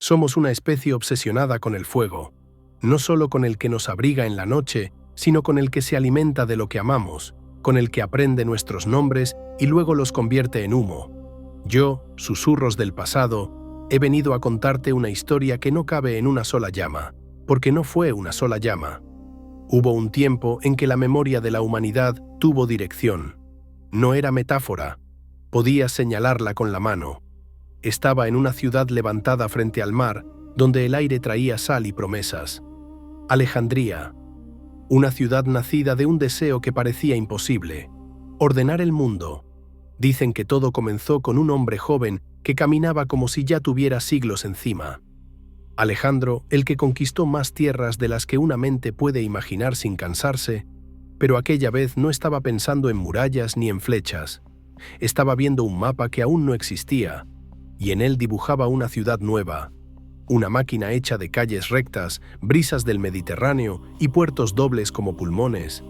Somos una especie obsesionada con el fuego, no solo con el que nos abriga en la noche, sino con el que se alimenta de lo que amamos, con el que aprende nuestros nombres y luego los convierte en humo. Yo, susurros del pasado, he venido a contarte una historia que no cabe en una sola llama, porque no fue una sola llama. Hubo un tiempo en que la memoria de la humanidad tuvo dirección. No era metáfora, podías señalarla con la mano. Estaba en una ciudad levantada frente al mar, donde el aire traía sal y promesas. Alejandría, una ciudad nacida de un deseo que parecía imposible: ordenar el mundo. Dicen que todo comenzó con un hombre joven que caminaba como si ya tuviera siglos encima. Alejandro, el que conquistó más tierras de las que una mente puede imaginar sin cansarse, pero aquella vez no estaba pensando en murallas ni en flechas. Estaba viendo un mapa que aún no existía, y en él dibujaba una ciudad nueva, una máquina hecha de calles rectas, brisas del Mediterráneo y puertos dobles como pulmones.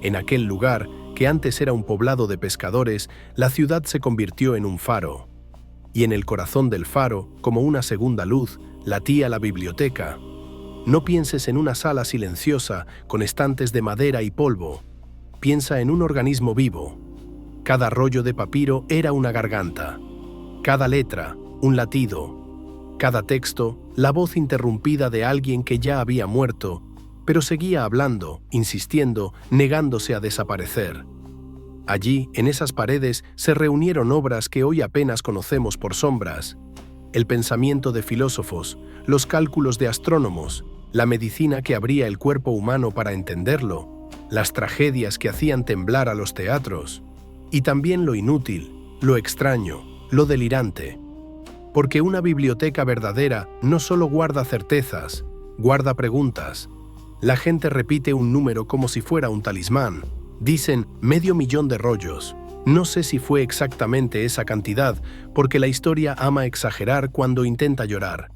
En aquel lugar, que antes era un poblado de pescadores, la ciudad se convirtió en un faro. Y en el corazón del faro, como una segunda luz, latía la biblioteca. No pienses en una sala silenciosa, con estantes de madera y polvo. Piensa en un organismo vivo. Cada rollo de papiro era una garganta. Cada letra, un latido. Cada texto, la voz interrumpida de alguien que ya había muerto, pero seguía hablando, insistiendo, negándose a desaparecer. Allí, en esas paredes, se reunieron obras que hoy apenas conocemos por sombras: el pensamiento de filósofos, los cálculos de astrónomos, la medicina que abría el cuerpo humano para entenderlo, las tragedias que hacían temblar a los teatros, y también lo inútil, lo extraño, lo delirante. Porque una biblioteca verdadera no solo guarda certezas, guarda preguntas. La gente repite un número como si fuera un talismán. Dicen 500.000 de rollos. No sé si fue exactamente esa cantidad, porque la historia ama exagerar cuando intenta llorar.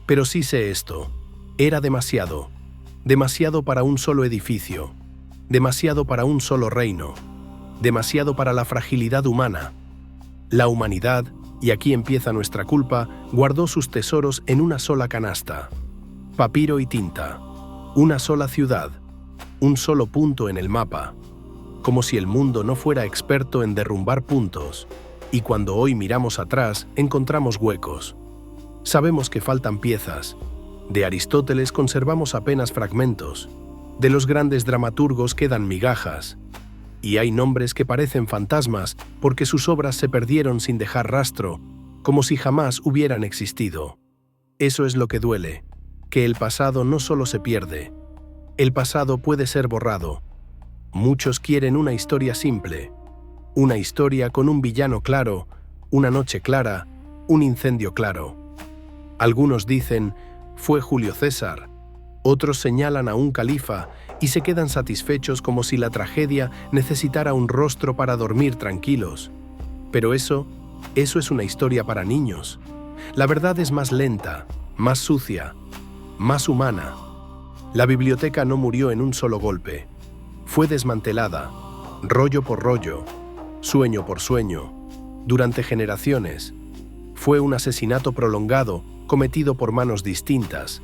Pero sí sé esto: era demasiado. Demasiado para un solo edificio. Demasiado para un solo reino. Demasiado para la fragilidad humana. La humanidad, y aquí empieza nuestra culpa, guardó sus tesoros en una sola canasta. Papiro y tinta. Una sola ciudad. Un solo punto en el mapa. Como si el mundo no fuera experto en derrumbar puntos. Y cuando hoy miramos atrás, encontramos huecos. Sabemos que faltan piezas. De Aristóteles conservamos apenas fragmentos. De los grandes dramaturgos quedan migajas. Y hay nombres que parecen fantasmas porque sus obras se perdieron sin dejar rastro, como si jamás hubieran existido. Eso es lo que duele, que el pasado no solo se pierde. El pasado puede ser borrado. Muchos quieren una historia simple, una historia con un villano claro, una noche clara, un incendio claro. Algunos dicen, fue Julio César. Otros señalan a un califa y se quedan satisfechos como si la tragedia necesitara un rostro para dormir tranquilos. Pero eso es una historia para niños. La verdad es más lenta, más sucia, más humana. La biblioteca no murió en un solo golpe. Fue desmantelada, rollo por rollo, sueño por sueño, durante generaciones. Fue un asesinato prolongado, cometido por manos distintas.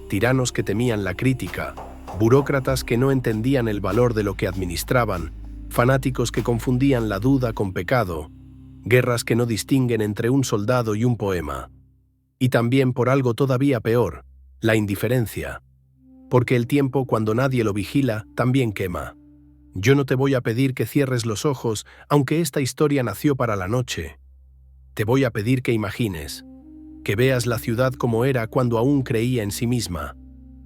Tiranos que temían la crítica, burócratas que no entendían el valor de lo que administraban, fanáticos que confundían la duda con pecado, guerras que no distinguen entre un soldado y un poema. Y también por algo todavía peor, la indiferencia. Porque el tiempo, cuando nadie lo vigila, también quema. Yo no te voy a pedir que cierres los ojos, aunque esta historia nació para la noche. Te voy a pedir que imagines, que veas la ciudad como era cuando aún creía en sí misma.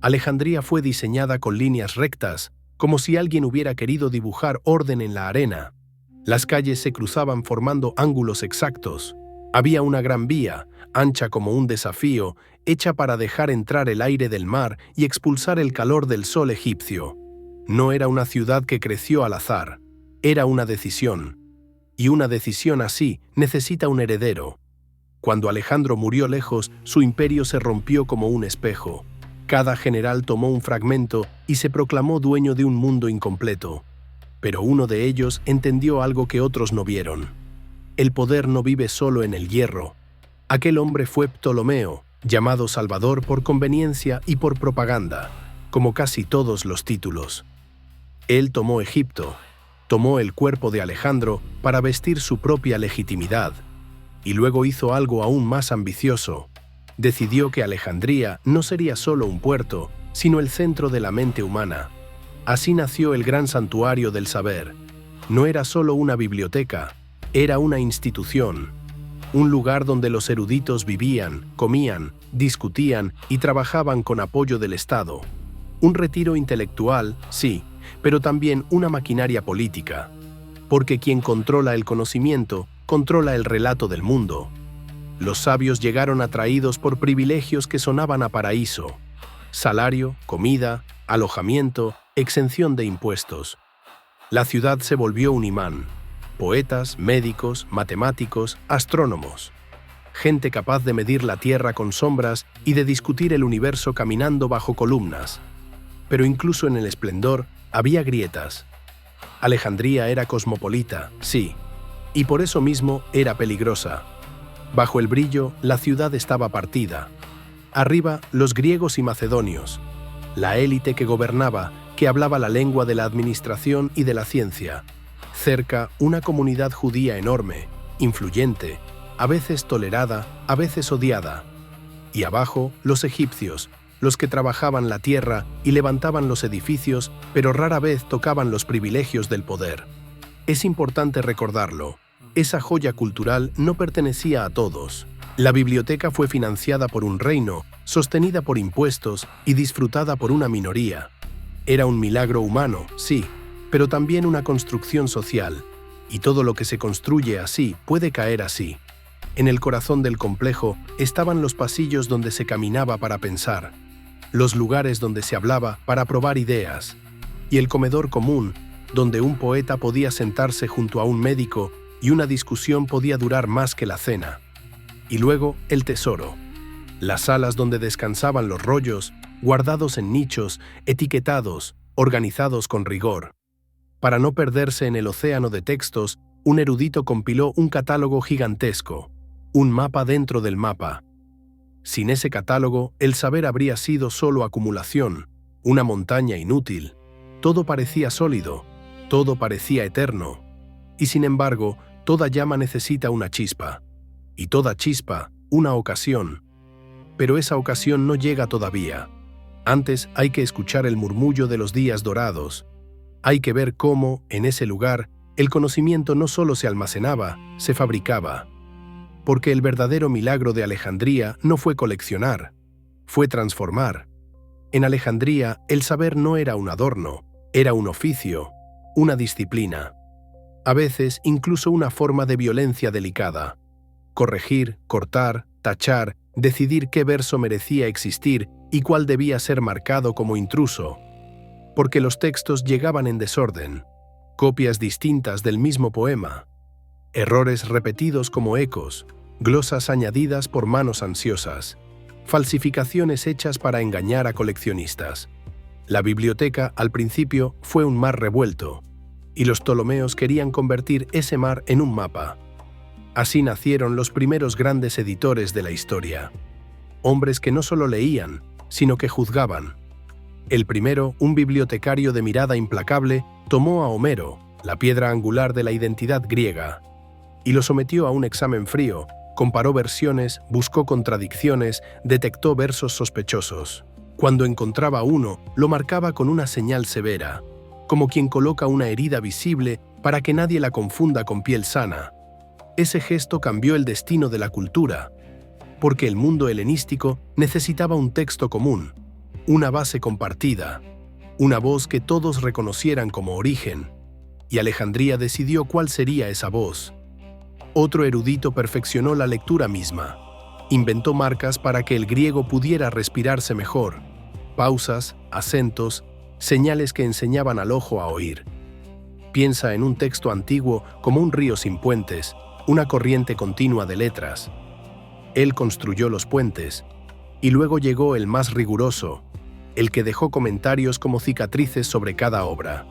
Alejandría fue diseñada con líneas rectas, como si alguien hubiera querido dibujar orden en la arena. Las calles se cruzaban formando ángulos exactos. Había una gran vía, ancha como un desafío, hecha para dejar entrar el aire del mar y expulsar el calor del sol egipcio. No era una ciudad que creció al azar, era una decisión. Y una decisión así necesita un heredero. Cuando Alejandro murió lejos, su imperio se rompió como un espejo. Cada general tomó un fragmento y se proclamó dueño de un mundo incompleto. Pero uno de ellos entendió algo que otros no vieron. El poder no vive solo en el hierro. Aquel hombre fue Ptolomeo, llamado Salvador por conveniencia y por propaganda, como casi todos los títulos. Él tomó Egipto, tomó el cuerpo de Alejandro para vestir su propia legitimidad, y luego hizo algo aún más ambicioso. Decidió que Alejandría no sería solo un puerto, sino el centro de la mente humana. Así nació el gran santuario del saber. No era solo una biblioteca, era una institución, un lugar donde los eruditos vivían, comían, discutían y trabajaban con apoyo del Estado. Un retiro intelectual, sí, pero también una maquinaria política, porque quien controla el conocimiento, controla el relato del mundo. Los sabios llegaron atraídos por privilegios que sonaban a paraíso: salario, comida, alojamiento, exención de impuestos. La ciudad se volvió un imán: poetas, médicos, matemáticos, astrónomos. Gente capaz de medir la Tierra con sombras y de discutir el universo caminando bajo columnas. Pero incluso en el esplendor había grietas. Alejandría era cosmopolita, sí, y por eso mismo era peligrosa. Bajo el brillo, la ciudad estaba partida. Arriba, los griegos y macedonios, la élite que gobernaba, que hablaba la lengua de la administración y de la ciencia. Cerca, una comunidad judía enorme, influyente, a veces tolerada, a veces odiada. Y abajo, los egipcios, los que trabajaban la tierra y levantaban los edificios, pero rara vez tocaban los privilegios del poder. Es importante recordarlo. Esa joya cultural no pertenecía a todos. La biblioteca fue financiada por un reino, sostenida por impuestos y disfrutada por una minoría. Era un milagro humano, sí, pero también una construcción social, y todo lo que se construye así puede caer así. En el corazón del complejo estaban los pasillos donde se caminaba para pensar, los lugares donde se hablaba para probar ideas, y el comedor común, donde un poeta podía sentarse junto a un médico y una discusión podía durar más que la cena. Y luego el tesoro, las salas donde descansaban los rollos, guardados en nichos, etiquetados, organizados con rigor. Para no perderse en el océano de textos, un erudito compiló un catálogo gigantesco, un mapa dentro del mapa. Sin ese catálogo, el saber habría sido solo acumulación, una montaña inútil. Todo parecía sólido, todo parecía eterno. Y sin embargo, toda llama necesita una chispa. Y toda chispa, una ocasión. Pero esa ocasión no llega todavía. Antes hay que escuchar el murmullo de los días dorados. Hay que ver cómo, en ese lugar, el conocimiento no solo se almacenaba, se fabricaba. Porque el verdadero milagro de Alejandría no fue coleccionar, fue transformar. En Alejandría, el saber no era un adorno, era un oficio, una disciplina. A veces, incluso una forma de violencia delicada. Corregir, cortar, tachar, decidir qué verso merecía existir y cuál debía ser marcado como intruso. Porque los textos llegaban en desorden, copias distintas del mismo poema. Errores repetidos como ecos, glosas añadidas por manos ansiosas, falsificaciones hechas para engañar a coleccionistas. La biblioteca, al principio, fue un mar revuelto, y los Ptolomeos querían convertir ese mar en un mapa. Así nacieron los primeros grandes editores de la historia. Hombres que no solo leían, sino que juzgaban. El primero, un bibliotecario de mirada implacable, tomó a Homero, la piedra angular de la identidad griega, y lo sometió a un examen frío, comparó versiones, buscó contradicciones, detectó versos sospechosos. Cuando encontraba uno, lo marcaba con una señal severa, como quien coloca una herida visible para que nadie la confunda con piel sana. Ese gesto cambió el destino de la cultura, porque el mundo helenístico necesitaba un texto común, una base compartida, una voz que todos reconocieran como origen, y Alejandría decidió cuál sería esa voz. Otro erudito perfeccionó la lectura misma. Inventó marcas para que el griego pudiera respirarse mejor, pausas, acentos, señales que enseñaban al ojo a oír. Piensa en un texto antiguo como un río sin puentes, una corriente continua de letras. Él construyó los puentes, y luego llegó el más riguroso, el que dejó comentarios como cicatrices sobre cada obra.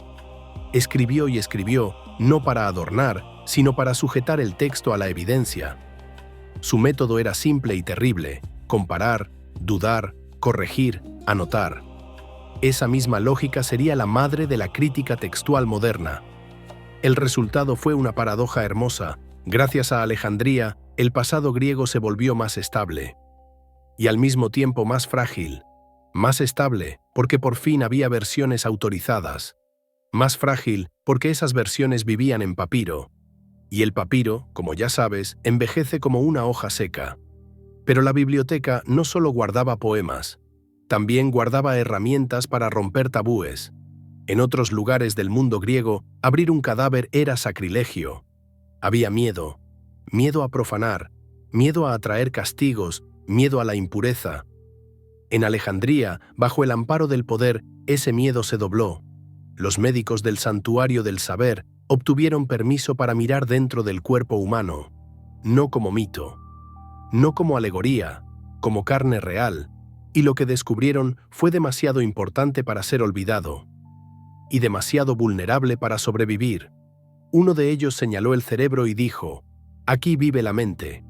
Escribió y escribió, no para adornar, sino para sujetar el texto a la evidencia. Su método era simple y terrible. comparar, dudar, corregir, anotar. Esa misma lógica sería la madre de la crítica textual moderna. El resultado fue una paradoja hermosa. Gracias a Alejandría, el pasado griego se volvió más estable. Y al mismo tiempo más frágil. Más estable, porque por fin había versiones autorizadas. Más frágil, porque esas versiones vivían en papiro. Y el papiro, como ya sabes, envejece como una hoja seca. Pero la biblioteca no solo guardaba poemas, también guardaba herramientas para romper tabúes. En otros lugares del mundo griego, abrir un cadáver era sacrilegio. Había miedo, miedo a profanar, miedo a atraer castigos, miedo a la impureza. En Alejandría, bajo el amparo del poder, ese miedo se dobló. Los médicos del santuario del saber obtuvieron permiso para mirar dentro del cuerpo humano, no como mito, no como alegoría, como carne real, y lo que descubrieron fue demasiado importante para ser olvidado, y demasiado vulnerable para sobrevivir. Uno de ellos señaló el cerebro y dijo: «Aquí vive la mente,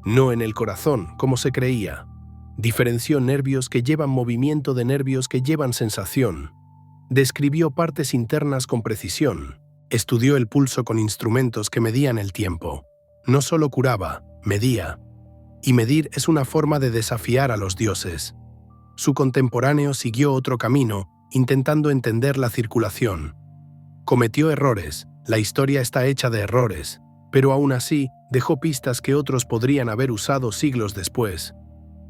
no en el corazón, como se creía». Diferenció nervios que llevan movimiento de nervios que llevan sensación. Describió partes internas con precisión. Estudió el pulso con instrumentos que medían el tiempo. No solo curaba, medía. Y medir es una forma de desafiar a los dioses. Su contemporáneo siguió otro camino, intentando entender la circulación. Cometió errores, la historia está hecha de errores, pero aún así dejó pistas que otros podrían haber usado siglos después.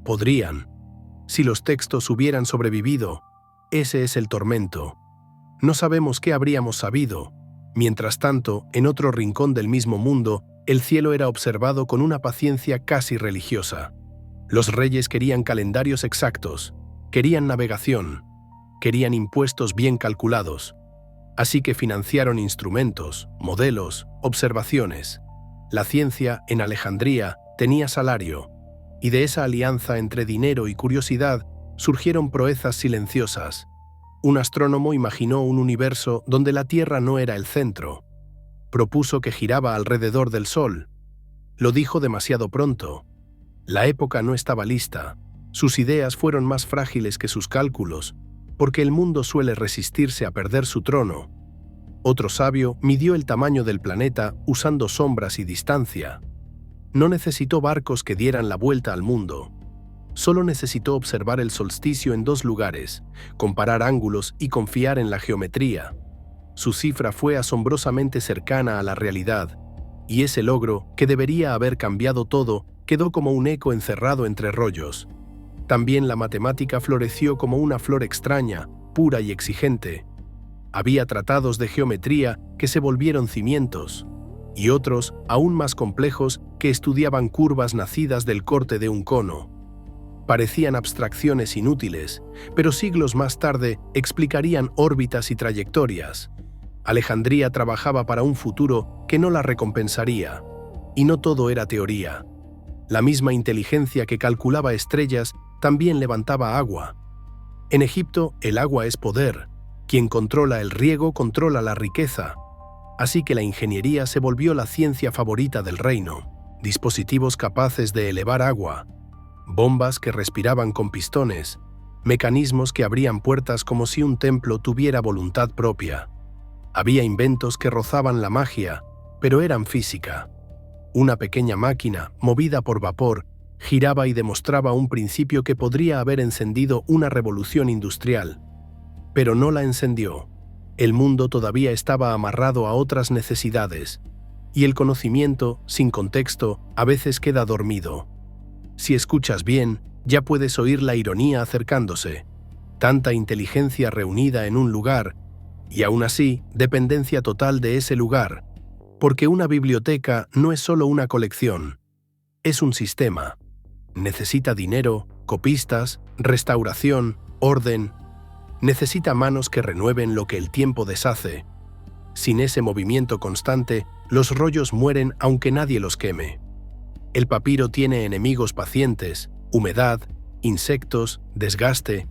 Podrían. Si los textos hubieran sobrevivido, ese es el tormento. No sabemos qué habríamos sabido. Mientras tanto, en otro rincón del mismo mundo, el cielo era observado con una paciencia casi religiosa. Los reyes querían calendarios exactos, querían navegación, querían impuestos bien calculados. Así que financiaron instrumentos, modelos, observaciones. La ciencia, en Alejandría, tenía salario, y de esa alianza entre dinero y curiosidad surgieron proezas silenciosas. Un astrónomo imaginó un universo donde la Tierra no era el centro. Propuso que giraba alrededor del Sol. Lo dijo demasiado pronto. La época no estaba lista. Sus ideas fueron más frágiles que sus cálculos, porque el mundo suele resistirse a perder su trono. Otro sabio midió el tamaño del planeta usando sombras y distancia. No necesitó barcos que dieran la vuelta al mundo. Solo necesitó observar el solsticio en 2 lugares, comparar ángulos y confiar en la geometría. Su cifra fue asombrosamente cercana a la realidad, y ese logro, que debería haber cambiado todo, quedó como un eco encerrado entre rollos. También la matemática floreció como una flor extraña, pura y exigente. Había tratados de geometría que se volvieron cimientos, y otros, aún más complejos, que estudiaban curvas nacidas del corte de un cono. Parecían abstracciones inútiles, pero siglos más tarde explicarían órbitas y trayectorias. Alejandría trabajaba para un futuro que no la recompensaría. Y no todo era teoría. La misma inteligencia que calculaba estrellas también levantaba agua. En Egipto, el agua es poder. Quien controla el riego controla la riqueza. Así que la ingeniería se volvió la ciencia favorita del reino. Dispositivos capaces de elevar agua, bombas que respiraban con pistones, mecanismos que abrían puertas como si un templo tuviera voluntad propia. Había inventos que rozaban la magia, pero eran física. Una pequeña máquina, movida por vapor, giraba y demostraba un principio que podría haber encendido una revolución industrial. Pero no la encendió. El mundo todavía estaba amarrado a otras necesidades, y el conocimiento, sin contexto, a veces queda dormido. Si escuchas bien, ya puedes oír la ironía acercándose. Tanta inteligencia reunida en un lugar, y aún así, dependencia total de ese lugar, porque una biblioteca no es solo una colección, es un sistema. Necesita dinero, copistas, restauración, orden. Necesita manos que renueven lo que el tiempo deshace. Sin ese movimiento constante, los rollos mueren aunque nadie los queme. El papiro tiene enemigos pacientes, humedad, insectos, desgaste.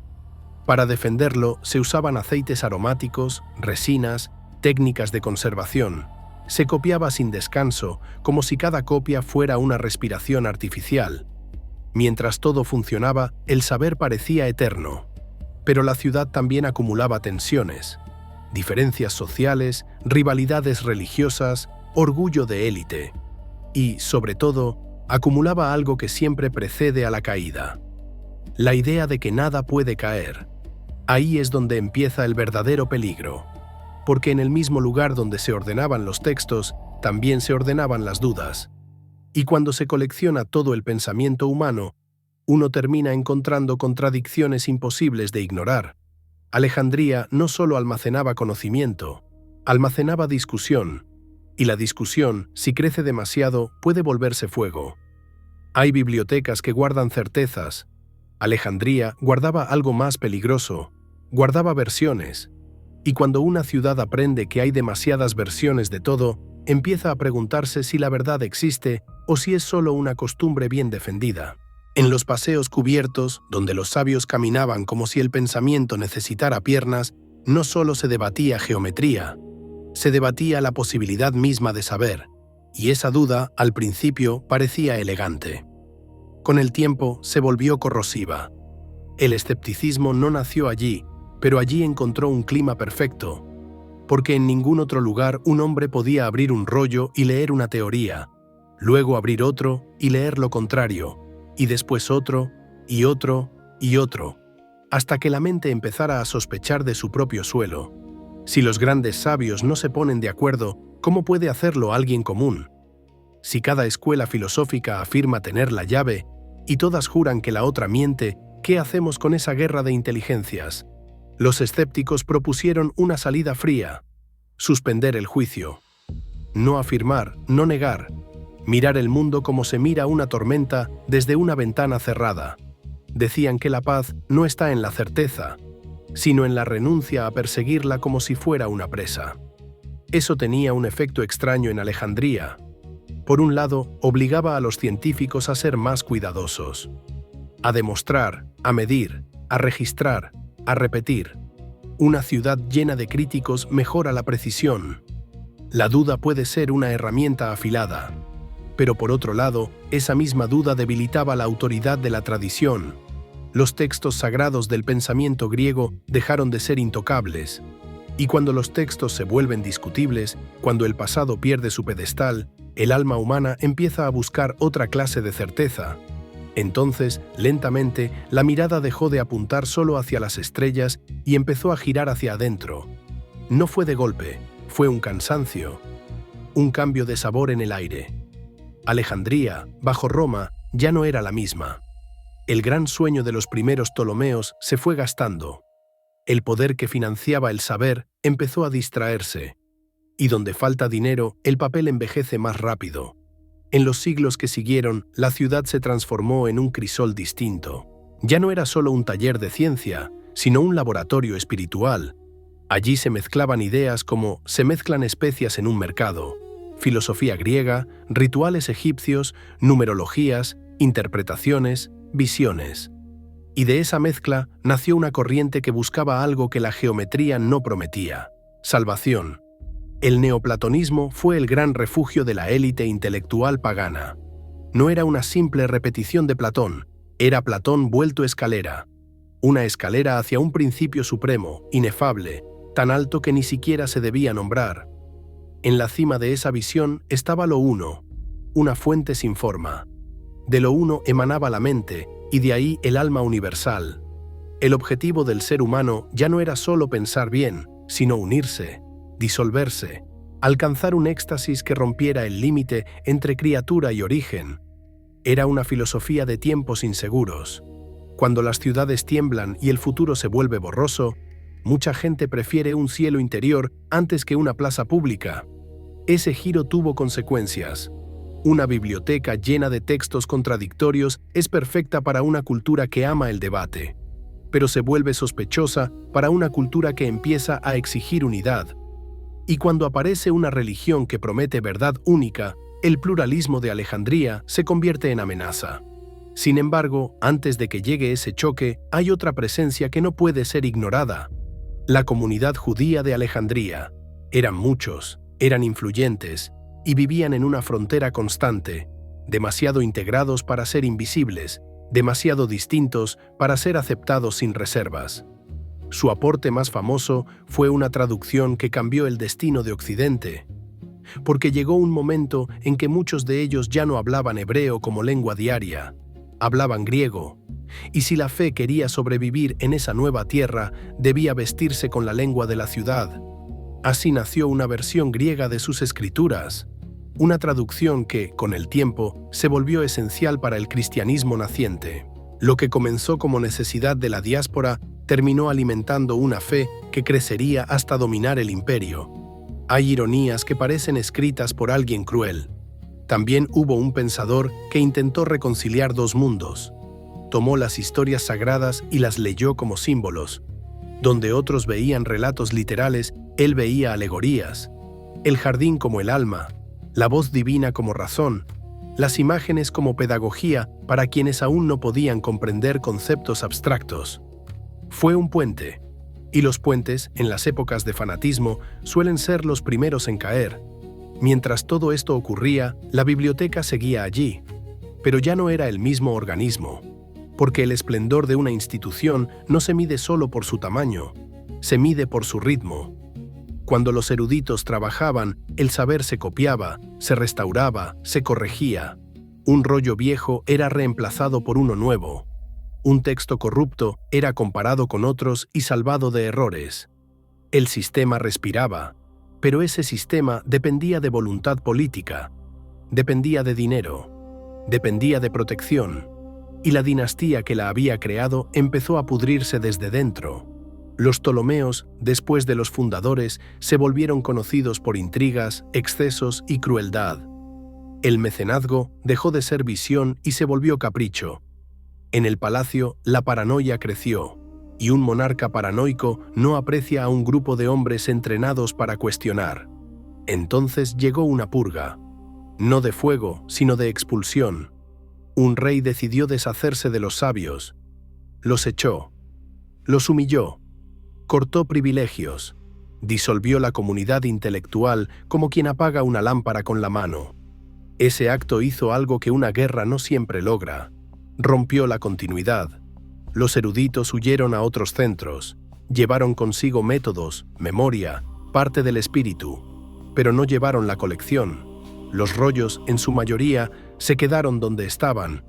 Para defenderlo se usaban aceites aromáticos, resinas, técnicas de conservación. Se copiaba sin descanso, como si cada copia fuera una respiración artificial. Mientras todo funcionaba, el saber parecía eterno. Pero la ciudad también acumulaba tensiones, diferencias sociales, rivalidades religiosas, orgullo de élite. Y, sobre todo, acumulaba algo que siempre precede a la caída: la idea de que nada puede caer. Ahí es donde empieza el verdadero peligro, porque en el mismo lugar donde se ordenaban los textos, también se ordenaban las dudas. Y cuando se colecciona todo el pensamiento humano, uno termina encontrando contradicciones imposibles de ignorar. Alejandría no solo almacenaba conocimiento, almacenaba discusión, y la discusión, si crece demasiado, puede volverse fuego. Hay bibliotecas que guardan certezas. Alejandría guardaba algo más peligroso, guardaba versiones. Y cuando una ciudad aprende que hay demasiadas versiones de todo, empieza a preguntarse si la verdad existe o si es solo una costumbre bien defendida. En los paseos cubiertos, donde los sabios caminaban como si el pensamiento necesitara piernas, no solo se debatía geometría, se debatía la posibilidad misma de saber, y esa duda, al principio, parecía elegante. Con el tiempo, se volvió corrosiva. El escepticismo no nació allí, pero allí encontró un clima perfecto, porque en ningún otro lugar un hombre podía abrir un rollo y leer una teoría, luego abrir otro y leer lo contrario, y después otro, y otro, y otro, hasta que la mente empezara a sospechar de su propio suelo. Si los grandes sabios no se ponen de acuerdo, ¿cómo puede hacerlo alguien común? Si cada escuela filosófica afirma tener la llave, y todas juran que la otra miente, ¿qué hacemos con esa guerra de inteligencias? Los escépticos propusieron una salida fría: suspender el juicio. No afirmar, no negar. Mirar el mundo como se mira una tormenta desde una ventana cerrada. Decían que la paz no está en la certeza, sino en la renuncia a perseguirla como si fuera una presa. Eso tenía un efecto extraño en Alejandría. Por un lado, obligaba a los científicos a ser más cuidadosos, a demostrar, a medir, a registrar, a repetir. Una ciudad llena de críticos mejora la precisión. La duda puede ser una herramienta afilada. Pero por otro lado, esa misma duda debilitaba la autoridad de la tradición. Los textos sagrados del pensamiento griego dejaron de ser intocables. Y cuando los textos se vuelven discutibles, cuando el pasado pierde su pedestal, el alma humana empieza a buscar otra clase de certeza. Entonces, lentamente, la mirada dejó de apuntar solo hacia las estrellas y empezó a girar hacia adentro. No fue de golpe, fue un cansancio, un cambio de sabor en el aire. Alejandría, bajo Roma, ya no era la misma. El gran sueño de los primeros Ptolomeos se fue gastando. El poder que financiaba el saber empezó a distraerse. Y donde falta dinero, el papel envejece más rápido. En los siglos que siguieron, la ciudad se transformó en un crisol distinto. Ya no era solo un taller de ciencia, sino un laboratorio espiritual. Allí se mezclaban ideas como se mezclan especias en un mercado: filosofía griega, rituales egipcios, numerologías, interpretaciones, visiones. Y de esa mezcla nació una corriente que buscaba algo que la geometría no prometía: salvación. El neoplatonismo fue el gran refugio de la élite intelectual pagana. No era una simple repetición de Platón, era Platón vuelto escalera. Una escalera hacia un principio supremo, inefable, tan alto que ni siquiera se debía nombrar. En la cima de esa visión estaba lo uno, una fuente sin forma. De lo uno emanaba la mente, y de ahí el alma universal. El objetivo del ser humano ya no era solo pensar bien, sino unirse, disolverse, alcanzar un éxtasis que rompiera el límite entre criatura y origen. Era una filosofía de tiempos inseguros. Cuando las ciudades tiemblan y el futuro se vuelve borroso, mucha gente prefiere un cielo interior antes que una plaza pública. Ese giro tuvo consecuencias. Una biblioteca llena de textos contradictorios es perfecta para una cultura que ama el debate, pero se vuelve sospechosa para una cultura que empieza a exigir unidad. Y cuando aparece una religión que promete verdad única, el pluralismo de Alejandría se convierte en amenaza. Sin embargo, antes de que llegue ese choque, hay otra presencia que no puede ser ignorada: la comunidad judía de Alejandría. Eran muchos, eran influyentes, y vivían en una frontera constante, demasiado integrados para ser invisibles, demasiado distintos para ser aceptados sin reservas. Su aporte más famoso fue una traducción que cambió el destino de Occidente, porque llegó un momento en que muchos de ellos ya no hablaban hebreo como lengua diaria, hablaban griego, y si la fe quería sobrevivir en esa nueva tierra, debía vestirse con la lengua de la ciudad. Así nació una versión griega de sus escrituras, una traducción que, con el tiempo, se volvió esencial para el cristianismo naciente. Lo que comenzó como necesidad de la diáspora terminó alimentando una fe que crecería hasta dominar el imperio. Hay ironías que parecen escritas por alguien cruel. También hubo un pensador que intentó reconciliar dos mundos. Tomó las historias sagradas y las leyó como símbolos. Donde otros veían relatos literales, él veía alegorías. El jardín como el alma, la voz divina como razón, las imágenes como pedagogía para quienes aún no podían comprender conceptos abstractos. Fue un puente, y los puentes, en las épocas de fanatismo, suelen ser los primeros en caer. Mientras todo esto ocurría, la biblioteca seguía allí, pero ya no era el mismo organismo, porque el esplendor de una institución no se mide solo por su tamaño, se mide por su ritmo. Cuando los eruditos trabajaban, el saber se copiaba, se restauraba, se corregía. Un rollo viejo era reemplazado por uno nuevo. Un texto corrupto era comparado con otros y salvado de errores. El sistema respiraba, pero ese sistema dependía de voluntad política, dependía de dinero, dependía de protección, y la dinastía que la había creado empezó a pudrirse desde dentro. Los Ptolomeos, después de los fundadores, se volvieron conocidos por intrigas, excesos y crueldad. El mecenazgo dejó de ser visión y se volvió capricho. En el palacio, la paranoia creció, y un monarca paranoico no aprecia a un grupo de hombres entrenados para cuestionar. Entonces llegó una purga, no de fuego, sino de expulsión. Un rey decidió deshacerse de los sabios. Los echó, los humilló, cortó privilegios, disolvió la comunidad intelectual como quien apaga una lámpara con la mano. Ese acto hizo algo que una guerra no siempre logra. Rompió la continuidad. Los eruditos huyeron a otros centros, llevaron consigo métodos, memoria, parte del espíritu, pero no llevaron la colección. Los rollos, en su mayoría, se quedaron donde estaban,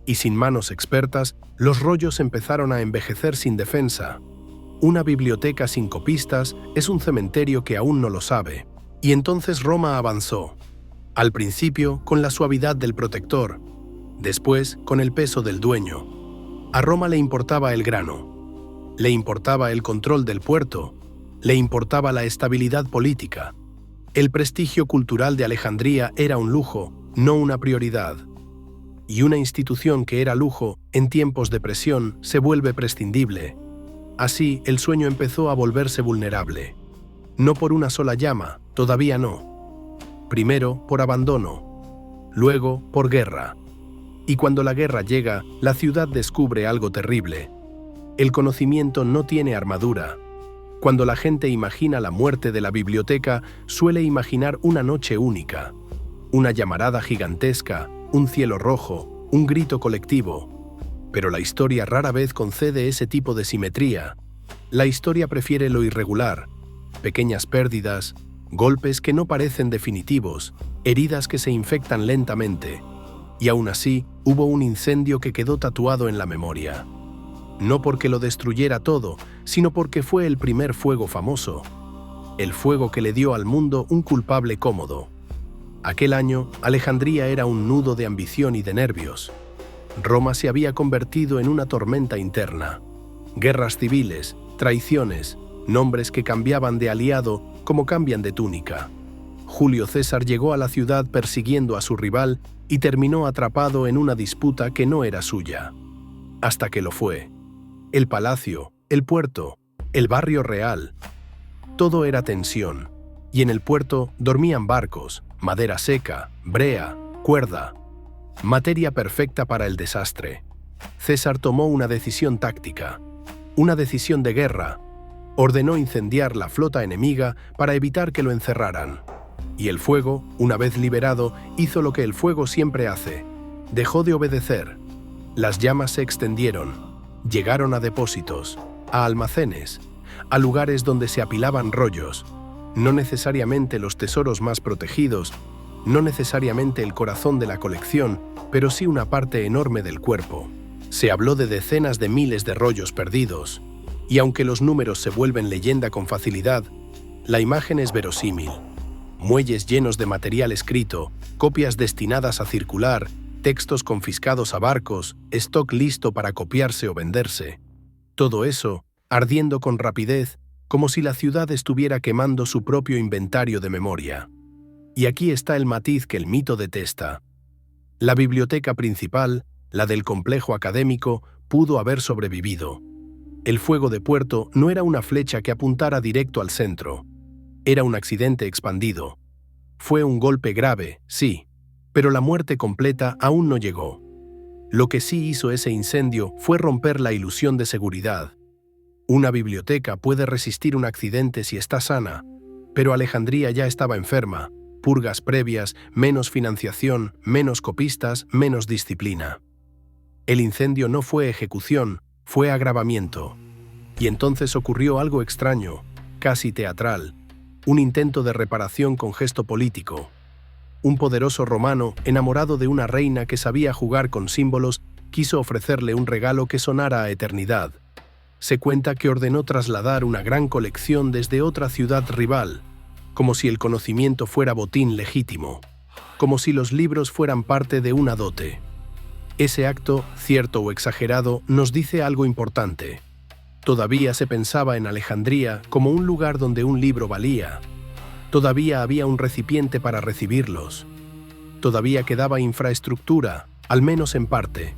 y sin manos expertas, los rollos empezaron a envejecer sin defensa. Una biblioteca sin copistas es un cementerio que aún no lo sabe. Y entonces Roma avanzó. Al principio, con la suavidad del protector, después, con el peso del dueño. A Roma le importaba el grano, le importaba el control del puerto, le importaba la estabilidad política. El prestigio cultural de Alejandría era un lujo, no una prioridad. Y una institución que era lujo, en tiempos de presión, se vuelve prescindible. Así, el sueño empezó a volverse vulnerable. No por una sola llama, todavía no. Primero, por abandono. Luego, por guerra. Y cuando la guerra llega, la ciudad descubre algo terrible. El conocimiento no tiene armadura. Cuando la gente imagina la muerte de la biblioteca, suele imaginar una noche única. Una llamarada gigantesca, un cielo rojo, un grito colectivo. Pero la historia rara vez concede ese tipo de simetría. La historia prefiere lo irregular, pequeñas pérdidas, golpes que no parecen definitivos, heridas que se infectan lentamente. Y aún así, hubo un incendio que quedó tatuado en la memoria. No porque lo destruyera todo, sino porque fue el primer fuego famoso. El fuego que le dio al mundo un culpable cómodo. Aquel año, Alejandría era un nudo de ambición y de nervios. Roma se había convertido en una tormenta interna. Guerras civiles, traiciones, nombres que cambiaban de aliado como cambian de túnica. Julio César llegó a la ciudad persiguiendo a su rival y terminó atrapado en una disputa que no era suya. Hasta que lo fue. El palacio, el puerto, el barrio real. Todo era tensión. Y en el puerto dormían barcos, madera seca, brea, cuerda. Materia perfecta para el desastre. César tomó una decisión táctica, una decisión de guerra. Ordenó incendiar la flota enemiga para evitar que lo encerraran. Y el fuego, una vez liberado, hizo lo que el fuego siempre hace. Dejó de obedecer. Las llamas se extendieron, llegaron a depósitos, a almacenes, a lugares donde se apilaban rollos, no necesariamente los tesoros más protegidos, no necesariamente el corazón de la colección, pero sí una parte enorme del cuerpo. Se habló de decenas de miles de rollos perdidos, y aunque los números se vuelven leyenda con facilidad, la imagen es verosímil. Muelles llenos de material escrito, copias destinadas a circular, textos confiscados a barcos, stock listo para copiarse o venderse. Todo eso, ardiendo con rapidez, como si la ciudad estuviera quemando su propio inventario de memoria. Y aquí está el matiz que el mito detesta. La biblioteca principal, la del complejo académico, pudo haber sobrevivido. El fuego de puerto no era una flecha que apuntara directo al centro. Era un accidente expandido. Fue un golpe grave, sí, pero la muerte completa aún no llegó. Lo que sí hizo ese incendio fue romper la ilusión de seguridad. Una biblioteca puede resistir un accidente si está sana, pero Alejandría ya estaba enferma, purgas previas, menos financiación, menos copistas, menos disciplina. El incendio no fue ejecución, fue agravamiento. Y entonces ocurrió algo extraño, casi teatral, un intento de reparación con gesto político. Un poderoso romano, enamorado de una reina que sabía jugar con símbolos, quiso ofrecerle un regalo que sonara a eternidad. Se cuenta que ordenó trasladar una gran colección desde otra ciudad rival, como si el conocimiento fuera botín legítimo, como si los libros fueran parte de una dote. Ese acto, cierto o exagerado, nos dice algo importante. Todavía se pensaba en Alejandría como un lugar donde un libro valía. Todavía había un recipiente para recibirlos. Todavía quedaba infraestructura, al menos en parte.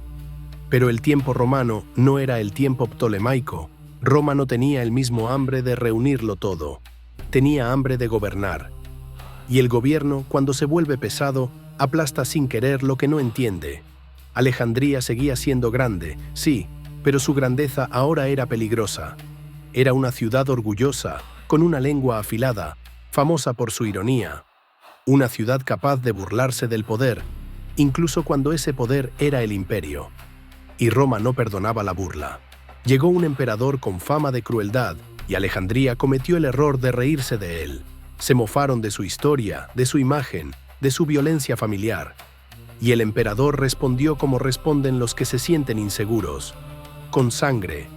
Pero el tiempo romano no era el tiempo ptolemaico. Roma no tenía el mismo hambre de reunirlo todo. Tenía hambre de gobernar. Y el gobierno, cuando se vuelve pesado, aplasta sin querer lo que no entiende. Alejandría seguía siendo grande, sí, pero su grandeza ahora era peligrosa. Era una ciudad orgullosa, con una lengua afilada, famosa por su ironía. Una ciudad capaz de burlarse del poder, incluso cuando ese poder era el imperio. Y Roma no perdonaba la burla. Llegó un emperador con fama de crueldad, y Alejandría cometió el error de reírse de él. Se mofaron de su historia, de su imagen, de su violencia familiar. Y el emperador respondió como responden los que se sienten inseguros. Con sangre.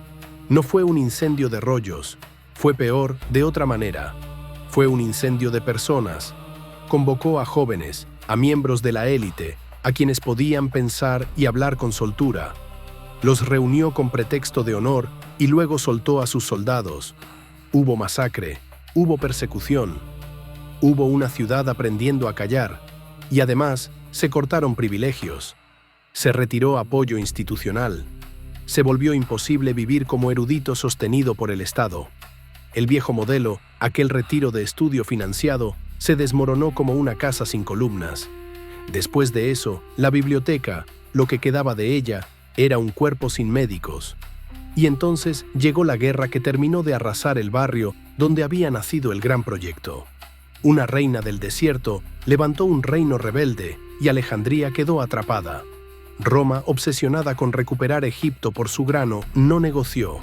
No fue un incendio de rollos. Fue peor, de otra manera. Fue un incendio de personas. Convocó a jóvenes, a miembros de la élite, a quienes podían pensar y hablar con soltura. Los reunió con pretexto de honor y luego soltó a sus soldados. Hubo masacre, hubo persecución, hubo una ciudad aprendiendo a callar y además se cortaron privilegios. Se retiró apoyo institucional. Se volvió imposible vivir como erudito sostenido por el Estado. El viejo modelo, aquel retiro de estudio financiado, se desmoronó como una casa sin columnas. Después de eso, la biblioteca, lo que quedaba de ella, era un cuerpo sin médicos. Y entonces llegó la guerra que terminó de arrasar el barrio donde había nacido el gran proyecto. Una reina del desierto levantó un reino rebelde y Alejandría quedó atrapada. Roma, obsesionada con recuperar Egipto por su grano, no negoció.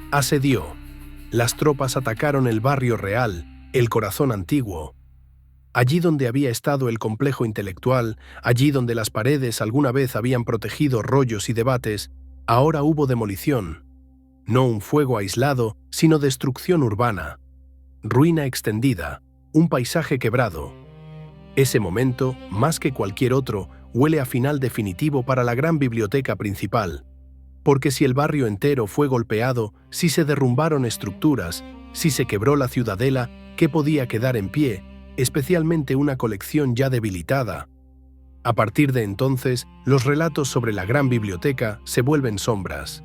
Asedió. Las tropas atacaron el barrio real, el corazón antiguo. Allí donde había estado el complejo intelectual, allí donde las paredes alguna vez habían protegido rollos y debates, ahora hubo demolición. No un fuego aislado, sino destrucción urbana. Ruina extendida, un paisaje quebrado. Ese momento, más que cualquier otro, huele a final definitivo para la gran biblioteca principal. Porque si el barrio entero fue golpeado, si se derrumbaron estructuras, si se quebró la ciudadela, ¿qué podía quedar en pie? Especialmente una colección ya debilitada. A partir de entonces, los relatos sobre la gran biblioteca se vuelven sombras,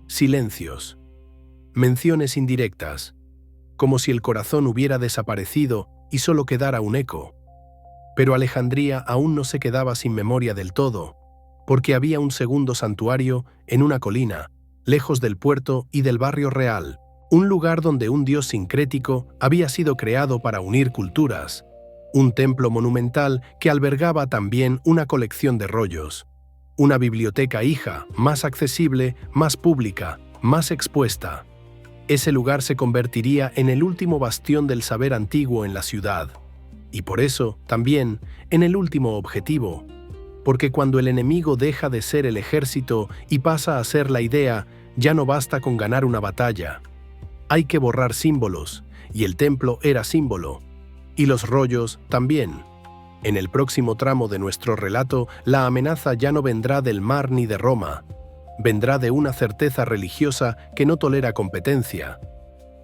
silencios, menciones indirectas, como si el corazón hubiera desaparecido y solo quedara un eco. Pero Alejandría aún no se quedaba sin memoria del todo, porque había un segundo santuario en una colina, lejos del puerto y del barrio real, un lugar donde un dios sincrético había sido creado para unir culturas, un templo monumental que albergaba también una colección de rollos, una biblioteca hija, más accesible, más pública, más expuesta. Ese lugar se convertiría en el último bastión del saber antiguo en la ciudad. Y por eso, también, en el último objetivo. Porque cuando el enemigo deja de ser el ejército y pasa a ser la idea, ya no basta con ganar una batalla. Hay que borrar símbolos, y el templo era símbolo. Y los rollos también. En el próximo tramo de nuestro relato, la amenaza ya no vendrá del mar ni de Roma. Vendrá de una certeza religiosa que no tolera competencia.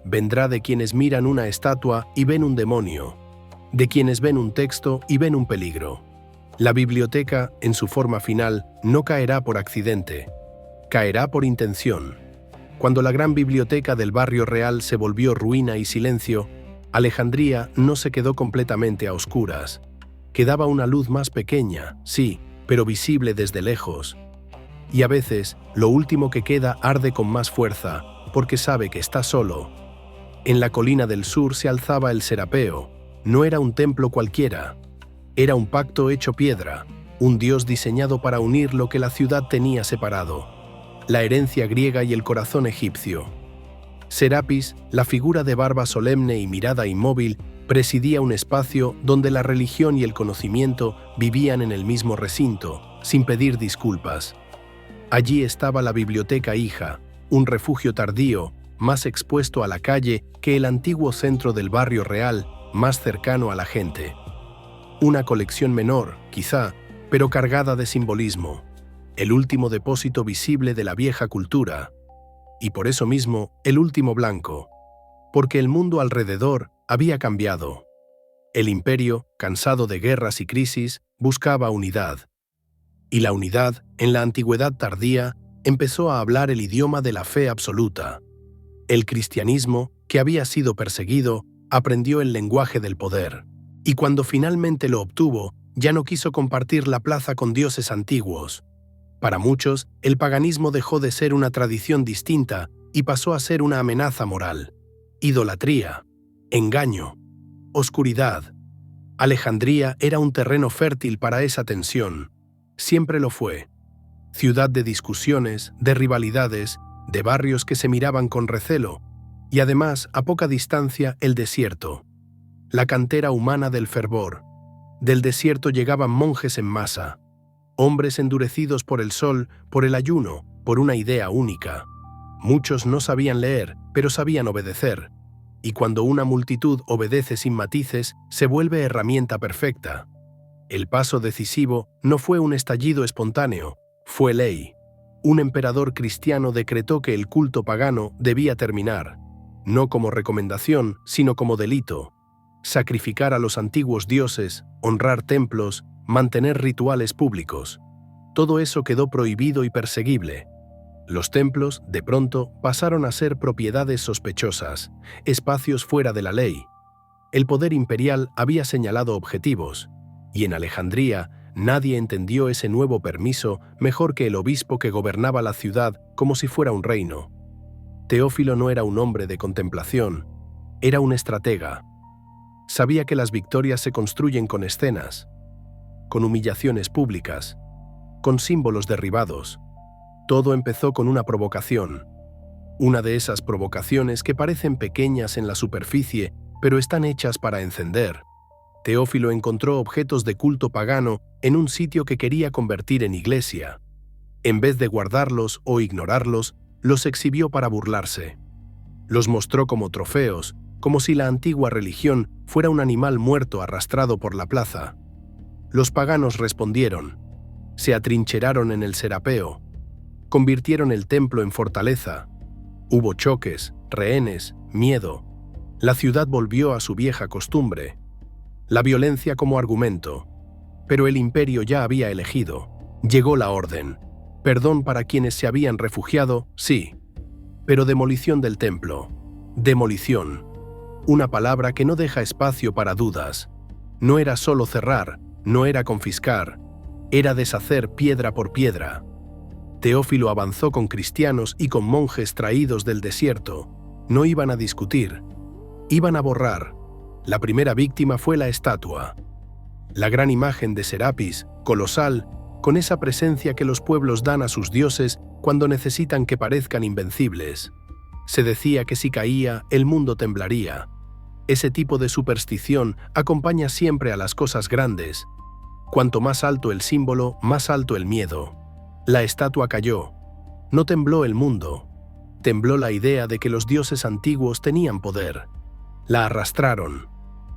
Vendrá de quienes miran una estatua y ven un demonio. De quienes ven un texto y ven un peligro. La biblioteca, en su forma final, no caerá por accidente. Caerá por intención. Cuando la gran biblioteca del barrio real se volvió ruina y silencio, Alejandría no se quedó completamente a oscuras. Quedaba una luz más pequeña, sí, pero visible desde lejos. Y a veces, lo último que queda arde con más fuerza, porque sabe que está solo. En la colina del sur se alzaba el Serapeo. No era un templo cualquiera. Era un pacto hecho piedra, un dios diseñado para unir lo que la ciudad tenía separado, la herencia griega y el corazón egipcio. Serapis, la figura de barba solemne y mirada inmóvil, presidía un espacio donde la religión y el conocimiento vivían en el mismo recinto, sin pedir disculpas. Allí estaba la biblioteca hija, un refugio tardío, más expuesto a la calle que el antiguo centro del barrio real, más cercano a la gente. Una colección menor, quizá, pero cargada de simbolismo. El último depósito visible de la vieja cultura. Y por eso mismo, el último blanco. Porque el mundo alrededor había cambiado. El imperio, cansado de guerras y crisis, buscaba unidad. Y la unidad, en la antigüedad tardía, empezó a hablar el idioma de la fe absoluta. El cristianismo, que había sido perseguido, aprendió el lenguaje del poder. Y cuando finalmente lo obtuvo, ya no quiso compartir la plaza con dioses antiguos. Para muchos, el paganismo dejó de ser una tradición distinta y pasó a ser una amenaza moral. Idolatría, engaño, oscuridad. Alejandría era un terreno fértil para esa tensión. Siempre lo fue. Ciudad de discusiones, de rivalidades, de barrios que se miraban con recelo, y además, a poca distancia, el desierto. La cantera humana del fervor. Del desierto llegaban monjes en masa, hombres endurecidos por el sol, por el ayuno, por una idea única. Muchos no sabían leer, pero sabían obedecer. Y cuando una multitud obedece sin matices, se vuelve herramienta perfecta. El paso decisivo no fue un estallido espontáneo, fue ley. Un emperador cristiano decretó que el culto pagano debía terminar, no como recomendación, sino como delito. Sacrificar a los antiguos dioses, honrar templos, mantener rituales públicos. Todo eso quedó prohibido y perseguible. Los templos, de pronto, pasaron a ser propiedades sospechosas, espacios fuera de la ley. El poder imperial había señalado objetivos, y en Alejandría nadie entendió ese nuevo permiso mejor que el obispo que gobernaba la ciudad como si fuera un reino. Teófilo no era un hombre de contemplación, era un estratega. Sabía que las victorias se construyen con escenas, con humillaciones públicas, con símbolos derribados. Todo empezó con una provocación. Una de esas provocaciones que parecen pequeñas en la superficie, pero están hechas para encender. Teófilo encontró objetos de culto pagano en un sitio que quería convertir en iglesia. En vez de guardarlos o ignorarlos, los exhibió para burlarse. Los mostró como trofeos, como si la antigua religión fuera un animal muerto arrastrado por la plaza. Los paganos respondieron. Se atrincheraron en el Serapeo. Convirtieron el templo en fortaleza. Hubo choques, rehenes, miedo. La ciudad volvió a su vieja costumbre. La violencia como argumento. Pero el imperio ya había elegido. Llegó la orden. Perdón para quienes se habían refugiado, sí. Pero demolición del templo. Demolición. Una palabra que no deja espacio para dudas. No era solo cerrar, no era confiscar. Era deshacer piedra por piedra. Teófilo avanzó con cristianos y con monjes traídos del desierto. No iban a discutir. Iban a borrar. La primera víctima fue la estatua. La gran imagen de Serapis, colosal, con esa presencia que los pueblos dan a sus dioses cuando necesitan que parezcan invencibles. Se decía que si caía, el mundo temblaría. Ese tipo de superstición acompaña siempre a las cosas grandes. Cuanto más alto el símbolo, más alto el miedo. La estatua cayó. No tembló el mundo. Tembló la idea de que los dioses antiguos tenían poder. La arrastraron.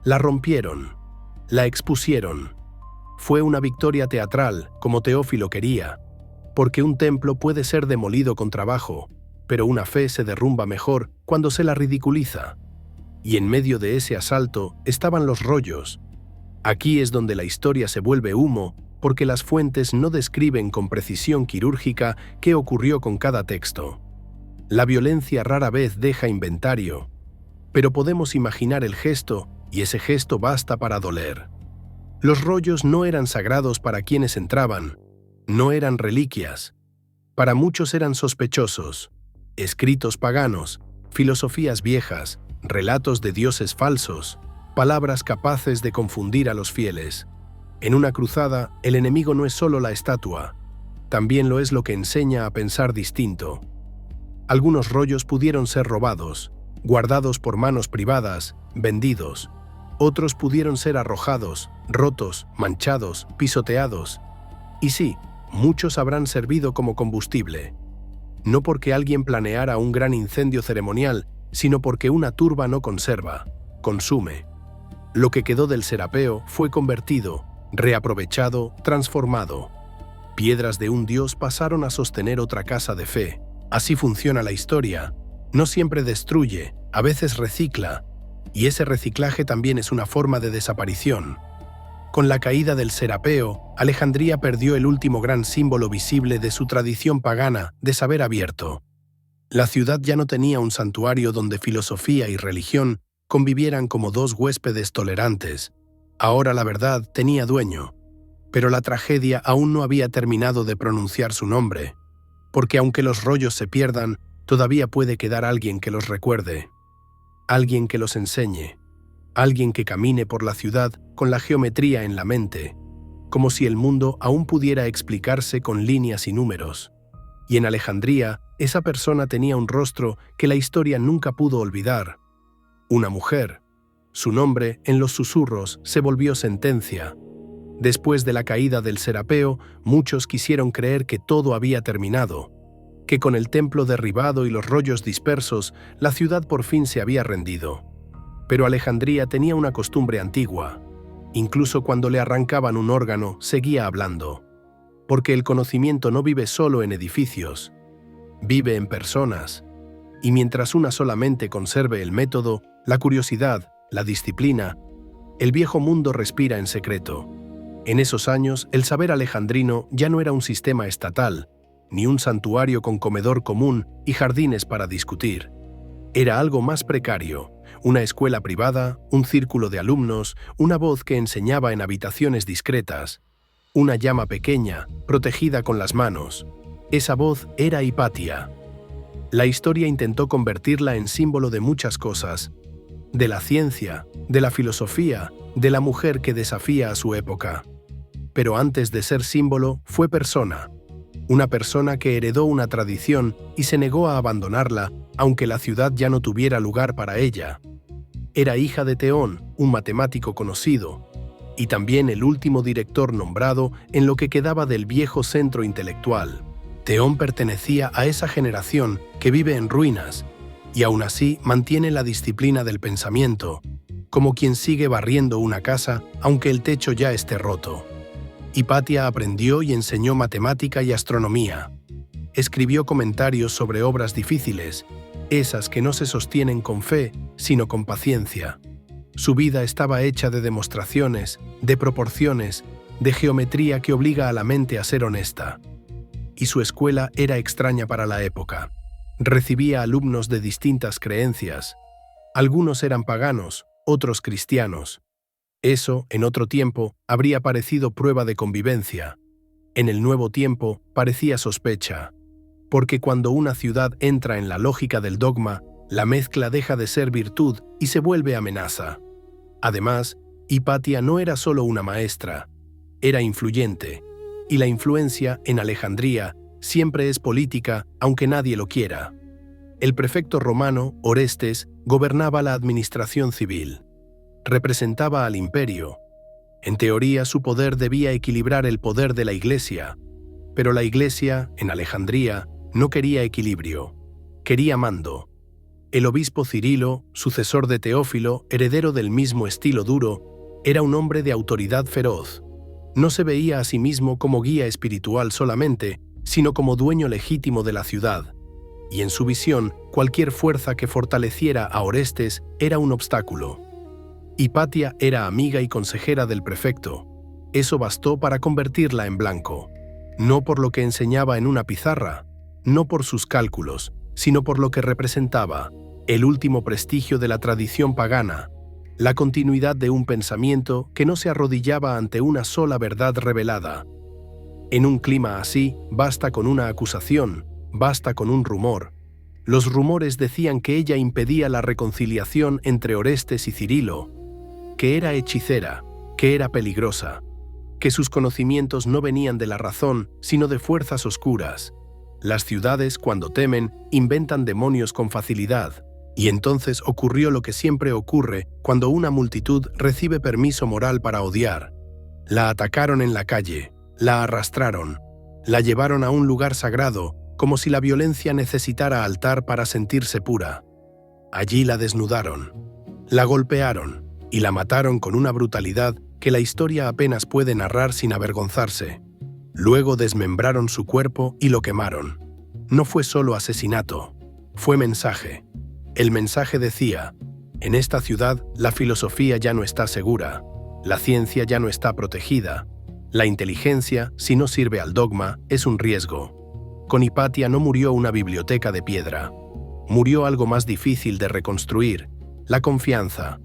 La rompieron. La expusieron. Fue una victoria teatral, como Teófilo quería, porque un templo puede ser demolido con trabajo, pero una fe se derrumba mejor cuando se la ridiculiza. Y en medio de ese asalto estaban los rollos. Aquí es donde la historia se vuelve humo, porque las fuentes no describen con precisión quirúrgica qué ocurrió con cada texto. La violencia rara vez deja inventario, pero podemos imaginar el gesto, y ese gesto basta para doler. Los rollos no eran sagrados para quienes entraban, no eran reliquias. Para muchos eran sospechosos, escritos paganos, filosofías viejas, relatos de dioses falsos, palabras capaces de confundir a los fieles. En una cruzada, el enemigo no es solo la estatua, también lo es lo que enseña a pensar distinto. Algunos rollos pudieron ser robados, guardados por manos privadas, vendidos. Otros pudieron ser arrojados, rotos, manchados, pisoteados. Y sí, muchos habrán servido como combustible. No porque alguien planeara un gran incendio ceremonial, sino porque una turba no conserva, consume. Lo que quedó del serapeo fue convertido, reaprovechado, transformado. Piedras de un dios pasaron a sostener otra casa de fe. Así funciona la historia. No siempre destruye, a veces recicla. Y ese reciclaje también es una forma de desaparición. Con la caída del Serapeo, Alejandría perdió el último gran símbolo visible de su tradición pagana de saber abierto. La ciudad ya no tenía un santuario donde filosofía y religión convivieran como dos huéspedes tolerantes. Ahora la verdad tenía dueño, pero la tragedia aún no había terminado de pronunciar su nombre, porque aunque los rollos se pierdan, todavía puede quedar alguien que los recuerde. Alguien que los enseñe, alguien que camine por la ciudad con la geometría en la mente, como si el mundo aún pudiera explicarse con líneas y números. Y en Alejandría, esa persona tenía un rostro que la historia nunca pudo olvidar. Una mujer. Su nombre, en los susurros, se volvió sentencia. Después de la caída del Serapeo, muchos quisieron creer que todo había terminado, que con el templo derribado y los rollos dispersos, la ciudad por fin se había rendido. Pero Alejandría tenía una costumbre antigua. Incluso cuando le arrancaban un órgano, seguía hablando. Porque el conocimiento no vive solo en edificios, vive en personas. Y mientras una solamente conserve el método, la curiosidad, la disciplina, el viejo mundo respira en secreto. En esos años, el saber alejandrino ya no era un sistema estatal, ni un santuario con comedor común y jardines para discutir. Era algo más precario, una escuela privada, un círculo de alumnos, una voz que enseñaba en habitaciones discretas, una llama pequeña, protegida con las manos. Esa voz era Hipatia. La historia intentó convertirla en símbolo de muchas cosas, de la ciencia, de la filosofía, de la mujer que desafía a su época. Pero antes de ser símbolo, fue persona. Una persona que heredó una tradición y se negó a abandonarla, aunque la ciudad ya no tuviera lugar para ella. Era hija de Teón, un matemático conocido, y también el último director nombrado en lo que quedaba del viejo centro intelectual. Teón pertenecía a esa generación que vive en ruinas, y aún así mantiene la disciplina del pensamiento, como quien sigue barriendo una casa aunque el techo ya esté roto. Hipatia aprendió y enseñó matemática y astronomía. Escribió comentarios sobre obras difíciles, esas que no se sostienen con fe, sino con paciencia. Su vida estaba hecha de demostraciones, de proporciones, de geometría que obliga a la mente a ser honesta. Y su escuela era extraña para la época. Recibía alumnos de distintas creencias. Algunos eran paganos, otros cristianos. Eso, en otro tiempo, habría parecido prueba de convivencia. En el nuevo tiempo, parecía sospecha. Porque cuando una ciudad entra en la lógica del dogma, la mezcla deja de ser virtud y se vuelve amenaza. Además, Hipatia no era solo una maestra, era influyente. y la influencia en Alejandría siempre es política, aunque nadie lo quiera. El prefecto romano, Orestes, gobernaba la administración civil. Representaba al imperio. En teoría, su poder debía equilibrar el poder de la Iglesia, pero la Iglesia, en Alejandría, no quería equilibrio, quería mando. El obispo Cirilo, sucesor de Teófilo, heredero del mismo estilo duro, era un hombre de autoridad feroz. No se veía a sí mismo como guía espiritual solamente, sino como dueño legítimo de la ciudad. Y en su visión, cualquier fuerza que fortaleciera a Orestes era un obstáculo. Hipatia era amiga y consejera del prefecto. Eso bastó para convertirla en blanco. No por lo que enseñaba en una pizarra, no por sus cálculos, sino por lo que representaba, el último prestigio de la tradición pagana, la continuidad de un pensamiento que no se arrodillaba ante una sola verdad revelada. En un clima así, basta con una acusación, basta con un rumor. Los rumores decían que ella impedía la reconciliación entre Orestes y Cirilo, que era hechicera, que era peligrosa, que sus conocimientos no venían de la razón, sino de fuerzas oscuras. Las ciudades, cuando temen, inventan demonios con facilidad, y entonces ocurrió lo que siempre ocurre cuando una multitud recibe permiso moral para odiar. La atacaron en la calle, la arrastraron, la llevaron a un lugar sagrado, como si la violencia necesitara altar para sentirse pura. Allí la desnudaron, la golpearon y la mataron con una brutalidad que la historia apenas puede narrar sin avergonzarse. Luego desmembraron su cuerpo y lo quemaron. No fue solo asesinato, fue mensaje. El mensaje decía: en esta ciudad la filosofía ya no está segura, la ciencia ya no está protegida, la inteligencia, si no sirve al dogma, es un riesgo. Con Hipatia no murió una biblioteca de piedra, murió algo más difícil de reconstruir: la confianza,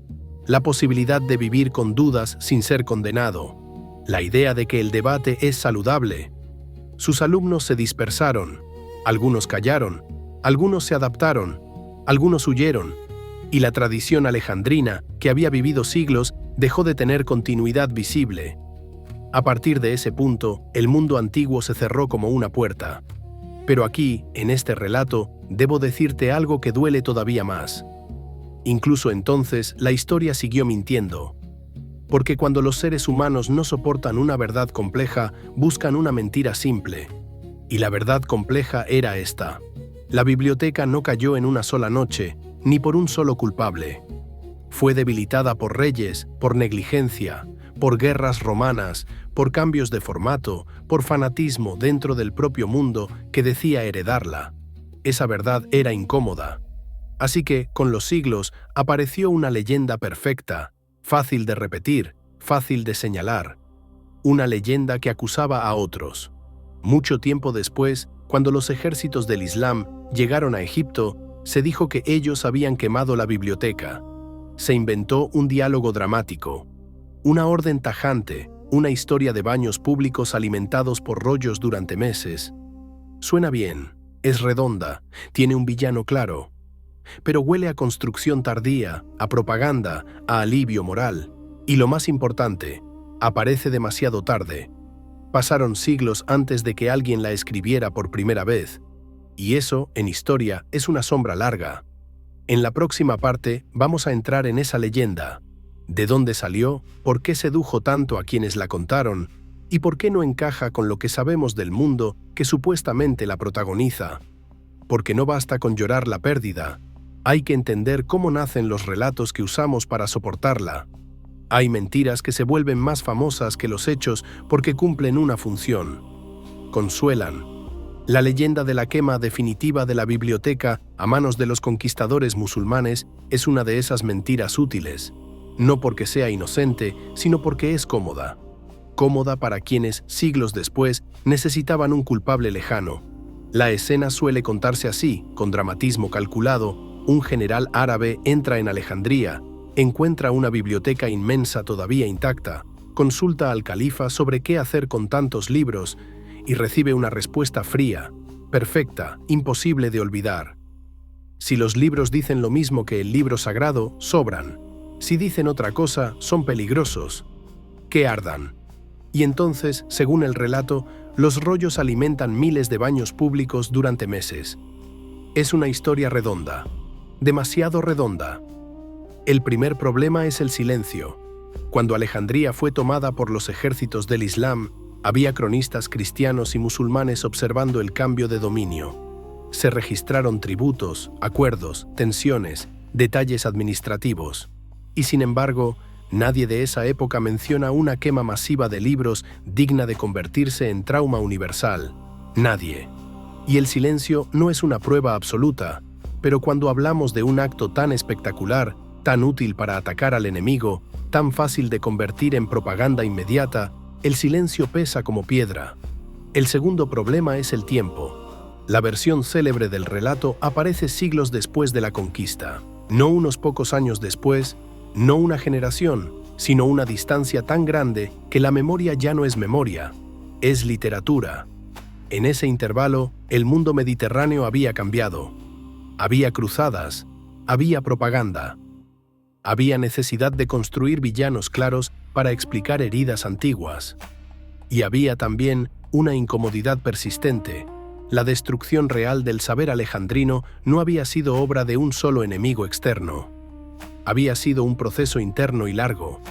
la posibilidad de vivir con dudas sin ser condenado, la idea de que el debate es saludable. Sus alumnos se dispersaron, algunos callaron, algunos se adaptaron, algunos huyeron, y la tradición alejandrina, que había vivido siglos, dejó de tener continuidad visible. A partir de ese punto, el mundo antiguo se cerró como una puerta. Pero aquí, en este relato, debo decirte algo que duele todavía más. Incluso entonces, la historia siguió mintiendo. Porque cuando los seres humanos no soportan una verdad compleja, buscan una mentira simple. Y la verdad compleja era esta: la biblioteca no cayó en una sola noche, ni por un solo culpable. Fue debilitada por reyes, por negligencia, por guerras romanas, por cambios de formato, por fanatismo dentro del propio mundo que decía heredarla. Esa verdad era incómoda. Así que, con los siglos, apareció una leyenda perfecta, fácil de repetir, fácil de señalar. Una leyenda que acusaba a otros. Mucho tiempo después, cuando los ejércitos del Islam llegaron a Egipto, se dijo que ellos habían quemado la biblioteca. Se inventó un diálogo dramático, una orden tajante, una historia de baños públicos alimentados por rollos durante meses. Suena bien, es redonda, tiene un villano claro, pero huele a construcción tardía, a propaganda, a alivio moral. Y lo más importante, aparece demasiado tarde. Pasaron siglos antes de que alguien la escribiera por primera vez. Y eso, en historia, es una sombra larga. En la próxima parte vamos a entrar en esa leyenda. ¿De dónde salió? ¿Por qué sedujo tanto a quienes la contaron? ¿Y por qué no encaja con lo que sabemos del mundo que supuestamente la protagoniza? Porque no basta con llorar la pérdida. Hay que entender cómo nacen los relatos que usamos para soportarla. Hay mentiras que se vuelven más famosas que los hechos porque cumplen una función. Consuelan. La leyenda de la quema definitiva de la biblioteca a manos de los conquistadores musulmanes es una de esas mentiras útiles, no porque sea inocente, sino porque es cómoda. Cómoda para quienes, siglos después, necesitaban un culpable lejano. La escena suele contarse así, con dramatismo calculado. Un general árabe entra en Alejandría, encuentra una biblioteca inmensa todavía intacta, consulta al califa sobre qué hacer con tantos libros y recibe una respuesta fría, perfecta, imposible de olvidar. Si los libros dicen lo mismo que el libro sagrado, sobran. Si dicen otra cosa, son peligrosos. Que ardan. Y entonces, según el relato, los rollos alimentan miles de baños públicos durante meses. Es una historia redonda, demasiado redonda. El primer problema es el silencio. Cuando Alejandría fue tomada por los ejércitos del Islam, había cronistas cristianos y musulmanes observando el cambio de dominio. Se registraron tributos, acuerdos, tensiones, detalles administrativos. Y sin embargo, nadie de esa época menciona una quema masiva de libros digna de convertirse en trauma universal. Nadie. Y el silencio no es una prueba absoluta, pero cuando hablamos de un acto tan espectacular, tan útil para atacar al enemigo, tan fácil de convertir en propaganda inmediata, el silencio pesa como piedra. El segundo problema es el tiempo. La versión célebre del relato aparece siglos después de la conquista. No unos pocos años después, no una generación, sino una distancia tan grande que la memoria ya no es memoria, es literatura. En ese intervalo, el mundo mediterráneo había cambiado. Había cruzadas, había propaganda. Había necesidad de construir villanos claros para explicar heridas antiguas. Y había también una incomodidad persistente. La destrucción real del saber alejandrino no había sido obra de un solo enemigo externo. Había sido un proceso interno y largo.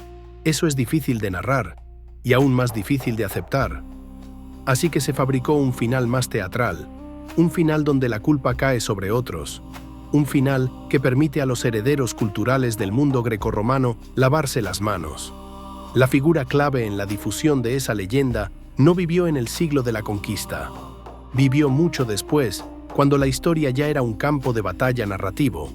Eso es difícil de narrar, y aún más difícil de aceptar. Así que se fabricó un final más teatral, un final donde la culpa cae sobre otros, un final que permite a los herederos culturales del mundo grecorromano lavarse las manos. La figura clave en la difusión de esa leyenda no vivió en el siglo de la conquista. Vivió mucho después, cuando la historia ya era un campo de batalla narrativo.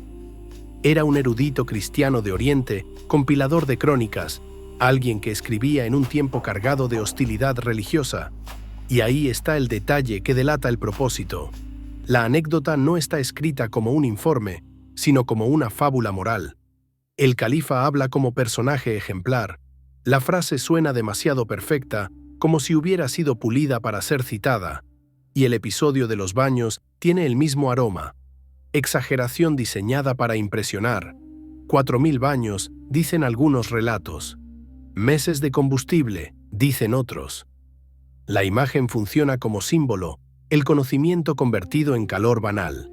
Era un erudito cristiano de Oriente, compilador de crónicas, alguien que escribía en un tiempo cargado de hostilidad religiosa. Y ahí está el detalle que delata el propósito. La anécdota no está escrita como un informe, sino como una fábula moral. El califa habla como personaje ejemplar. La frase suena demasiado perfecta, como si hubiera sido pulida para ser citada. Y el episodio de los baños tiene el mismo aroma. Exageración diseñada para impresionar. 4.000 baños, dicen algunos relatos. Meses de combustible, dicen otros. La imagen funciona como símbolo, el conocimiento convertido en calor banal.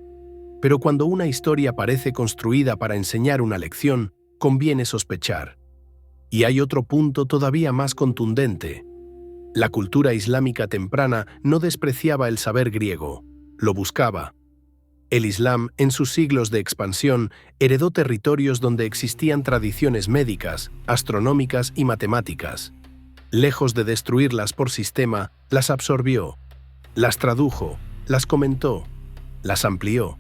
Pero cuando una historia parece construida para enseñar una lección, conviene sospechar. Y hay otro punto todavía más contundente. La cultura islámica temprana no despreciaba el saber griego, lo buscaba. El Islam, en sus siglos de expansión, heredó territorios donde existían tradiciones médicas, astronómicas y matemáticas. Lejos de destruirlas por sistema, las absorbió, las tradujo, las comentó, las amplió.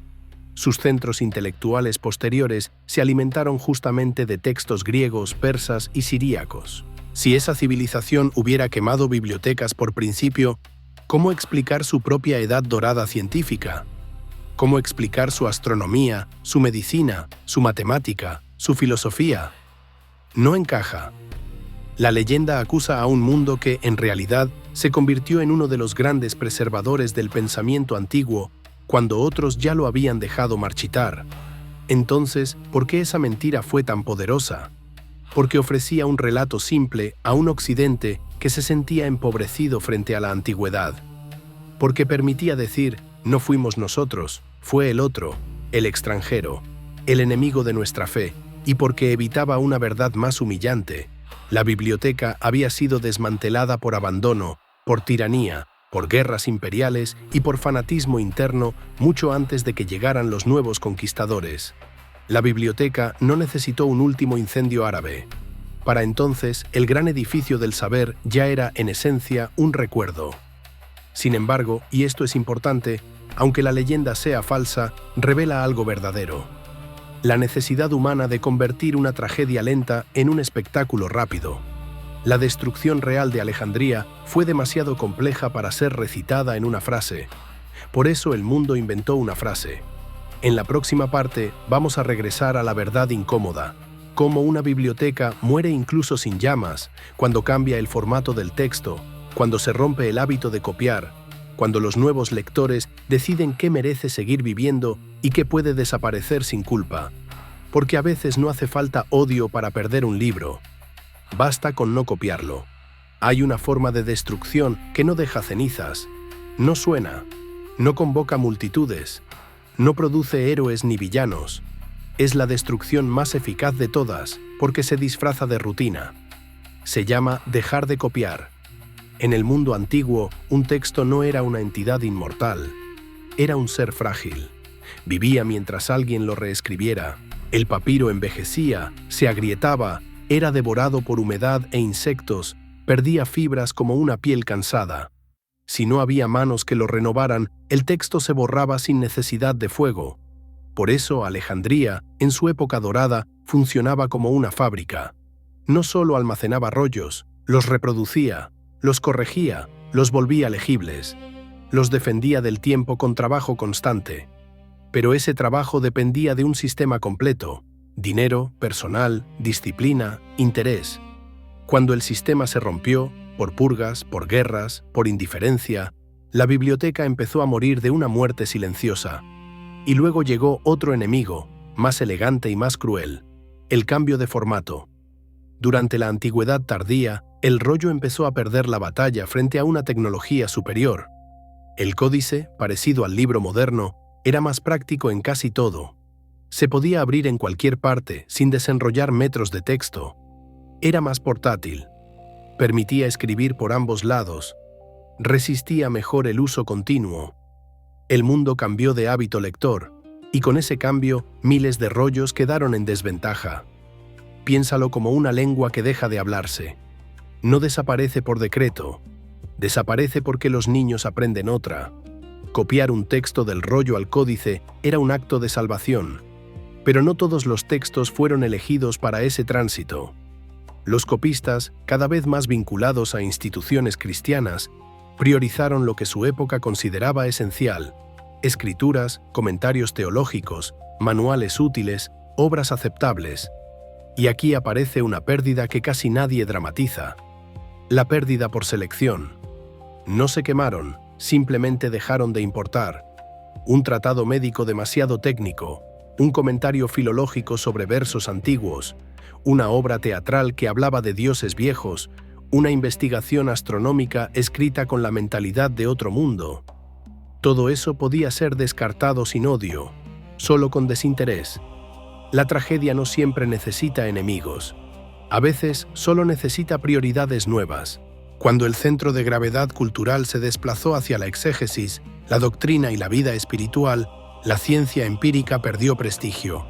Sus centros intelectuales posteriores se alimentaron justamente de textos griegos, persas y siríacos. Si esa civilización hubiera quemado bibliotecas por principio, ¿cómo explicar su propia edad dorada científica? ¿Cómo explicar su astronomía, su medicina, su matemática, su filosofía? No encaja. La leyenda acusa a un mundo que, en realidad, se convirtió en uno de los grandes preservadores del pensamiento antiguo cuando otros ya lo habían dejado marchitar. Entonces, ¿por qué esa mentira fue tan poderosa? Porque ofrecía un relato simple a un Occidente que se sentía empobrecido frente a la antigüedad. Porque permitía decir, no fuimos nosotros, fue el otro, el extranjero, el enemigo de nuestra fe, y porque evitaba una verdad más humillante. La biblioteca había sido desmantelada por abandono, por tiranía, por guerras imperiales y por fanatismo interno mucho antes de que llegaran los nuevos conquistadores. La biblioteca no necesitó un último incendio árabe. Para entonces, el gran edificio del saber ya era, en esencia, un recuerdo. Sin embargo, y esto es importante, aunque la leyenda sea falsa, revela algo verdadero. La necesidad humana de convertir una tragedia lenta en un espectáculo rápido. La destrucción real de Alejandría fue demasiado compleja para ser recitada en una frase. Por eso el mundo inventó una frase. En la próxima parte vamos a regresar a la verdad incómoda, cómo una biblioteca muere incluso sin llamas, cuando cambia el formato del texto, cuando se rompe el hábito de copiar, cuando los nuevos lectores deciden qué merece seguir viviendo y qué puede desaparecer sin culpa. Porque a veces no hace falta odio para perder un libro. Basta con no copiarlo. Hay una forma de destrucción que no deja cenizas, no suena, no convoca multitudes, no produce héroes ni villanos. Es la destrucción más eficaz de todas porque se disfraza de rutina. Se llama dejar de copiar. En el mundo antiguo, un texto no era una entidad inmortal, era un ser frágil. Vivía mientras alguien lo reescribiera. El papiro envejecía, se agrietaba, era devorado por humedad e insectos, perdía fibras como una piel cansada. Si no había manos que lo renovaran, el texto se borraba sin necesidad de fuego. Por eso Alejandría, en su época dorada, funcionaba como una fábrica. No solo almacenaba rollos, los reproducía, los corregía, los volvía legibles, los defendía del tiempo con trabajo constante. Pero ese trabajo dependía de un sistema completo: dinero, personal, disciplina, interés. Cuando el sistema se rompió, por purgas, por guerras, por indiferencia, la biblioteca empezó a morir de una muerte silenciosa. Y luego llegó otro enemigo, más elegante y más cruel: el cambio de formato. Durante la antigüedad tardía, el rollo empezó a perder la batalla frente a una tecnología superior. El códice, parecido al libro moderno, era más práctico en casi todo. Se podía abrir en cualquier parte, sin desenrollar metros de texto. Era más portátil. Permitía escribir por ambos lados. Resistía mejor el uso continuo. El mundo cambió de hábito lector, y con ese cambio, miles de rollos quedaron en desventaja. Piénsalo como una lengua que deja de hablarse. No desaparece por decreto. Desaparece porque los niños aprenden otra. Copiar un texto del rollo al códice era un acto de salvación. Pero no todos los textos fueron elegidos para ese tránsito. Los copistas, cada vez más vinculados a instituciones cristianas, priorizaron lo que su época consideraba esencial: escrituras, comentarios teológicos, manuales útiles, obras aceptables. Y aquí aparece una pérdida que casi nadie dramatiza: la pérdida por selección. No se quemaron, simplemente dejaron de importar. Un tratado médico demasiado técnico, un comentario filológico sobre versos antiguos, una obra teatral que hablaba de dioses viejos, una investigación astronómica escrita con la mentalidad de otro mundo. Todo eso podía ser descartado sin odio, solo con desinterés. La tragedia no siempre necesita enemigos. A veces solo necesita prioridades nuevas. Cuando el centro de gravedad cultural se desplazó hacia la exégesis, la doctrina y la vida espiritual, la ciencia empírica perdió prestigio.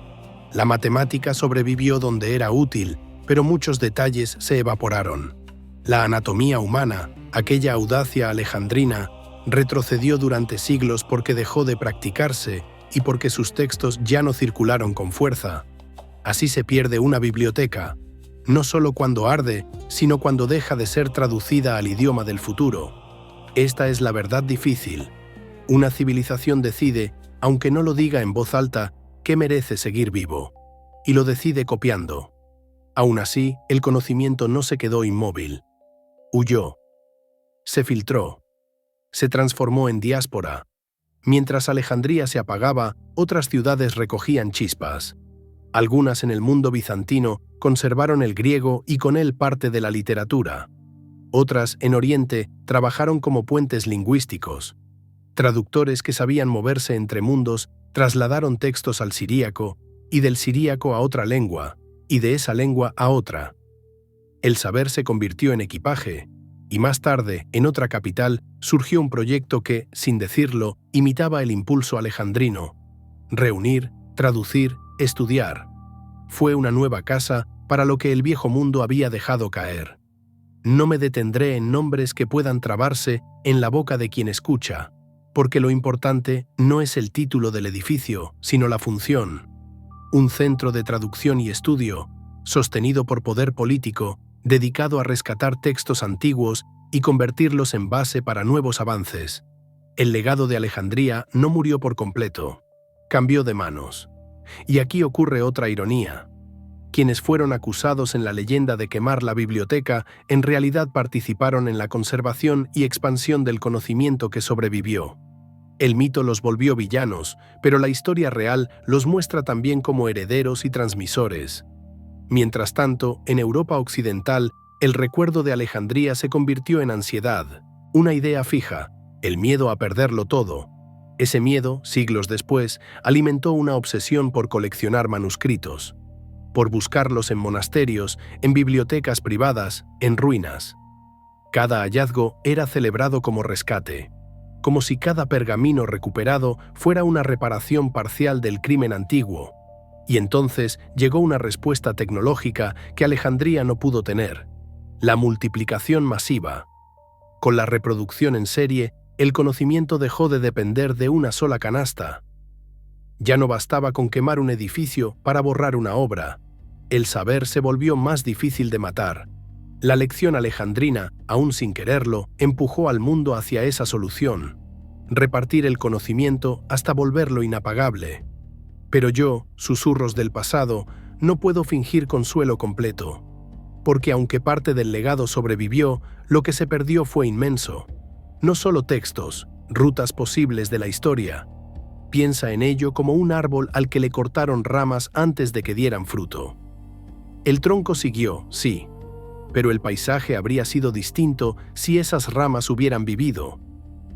La matemática sobrevivió donde era útil, pero muchos detalles se evaporaron. La anatomía humana, aquella audacia alejandrina, retrocedió durante siglos porque dejó de practicarse y porque sus textos ya no circularon con fuerza. Así se pierde una biblioteca, no solo cuando arde, sino cuando deja de ser traducida al idioma del futuro. Esta es la verdad difícil. Una civilización decide, aunque no lo diga en voz alta, que merece seguir vivo, y lo decide copiando. Aún así, el conocimiento no se quedó inmóvil. Huyó. Se filtró. Se transformó en diáspora. Mientras Alejandría se apagaba, otras ciudades recogían chispas. Algunas en el mundo bizantino conservaron el griego y con él parte de la literatura. Otras, en Oriente, trabajaron como puentes lingüísticos. Traductores que sabían moverse entre mundos trasladaron textos al siríaco, y del siríaco a otra lengua, y de esa lengua a otra. El saber se convirtió en equipaje, y más tarde, en otra capital, surgió un proyecto que, sin decirlo, imitaba el impulso alejandrino: reunir, traducir, estudiar. Fue una nueva casa para lo que el viejo mundo había dejado caer. No me detendré en nombres que puedan trabarse en la boca de quien escucha, porque lo importante no es el título del edificio, sino la función. Un centro de traducción y estudio, sostenido por poder político, dedicado a rescatar textos antiguos y convertirlos en base para nuevos avances. El legado de Alejandría no murió por completo, cambió de manos. Y aquí ocurre otra ironía. Quienes fueron acusados en la leyenda de quemar la biblioteca en realidad participaron en la conservación y expansión del conocimiento que sobrevivió. El mito los volvió villanos, pero la historia real los muestra también como herederos y transmisores. Mientras tanto, en Europa occidental, El recuerdo de Alejandría se convirtió en ansiedad, una idea fija, el miedo a perderlo todo. Ese miedo, siglos después, alimentó una obsesión por coleccionar manuscritos, por buscarlos en monasterios, en bibliotecas privadas, en ruinas. Cada hallazgo era celebrado como rescate, como si cada pergamino recuperado fuera una reparación parcial del crimen antiguo. Y entonces llegó una respuesta tecnológica que Alejandría no pudo tener: la multiplicación masiva. Con la reproducción en serie, el conocimiento dejó de depender de una sola canasta. Ya no bastaba con quemar un edificio para borrar una obra. El saber se volvió más difícil de matar. La lección alejandrina, aún sin quererlo, empujó al mundo hacia esa solución: repartir el conocimiento hasta volverlo inapagable. Pero yo, susurros del pasado, no puedo fingir consuelo completo. Porque aunque parte del legado sobrevivió, lo que se perdió fue inmenso. No solo textos, rutas posibles de la historia. Piensa en ello como un árbol al que le cortaron ramas antes de que dieran fruto. El tronco siguió, sí, pero el paisaje habría sido distinto si esas ramas hubieran vivido.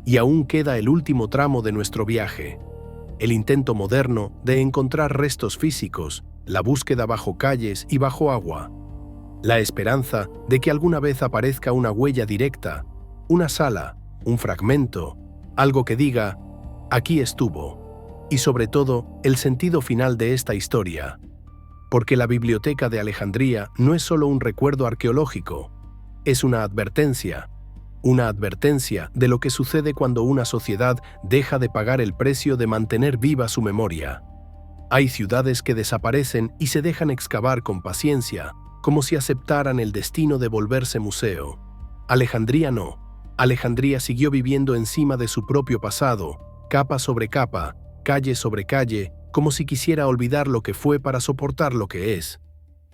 Y aún queda el último tramo de nuestro viaje. El intento moderno de encontrar restos físicos, la búsqueda bajo calles y bajo agua. La esperanza de que alguna vez aparezca una huella directa, una sala, un fragmento, algo que diga: aquí estuvo. Y sobre todo, el sentido final de esta historia. Porque la Biblioteca de Alejandría no es solo un recuerdo arqueológico, es una advertencia de lo que sucede cuando una sociedad deja de pagar el precio de mantener viva su memoria. Hay ciudades que desaparecen y se dejan excavar con paciencia, como si aceptaran el destino de volverse museo. Alejandría no. Alejandría siguió viviendo encima de su propio pasado, capa sobre capa, calle sobre calle, como si quisiera olvidar lo que fue para soportar lo que es.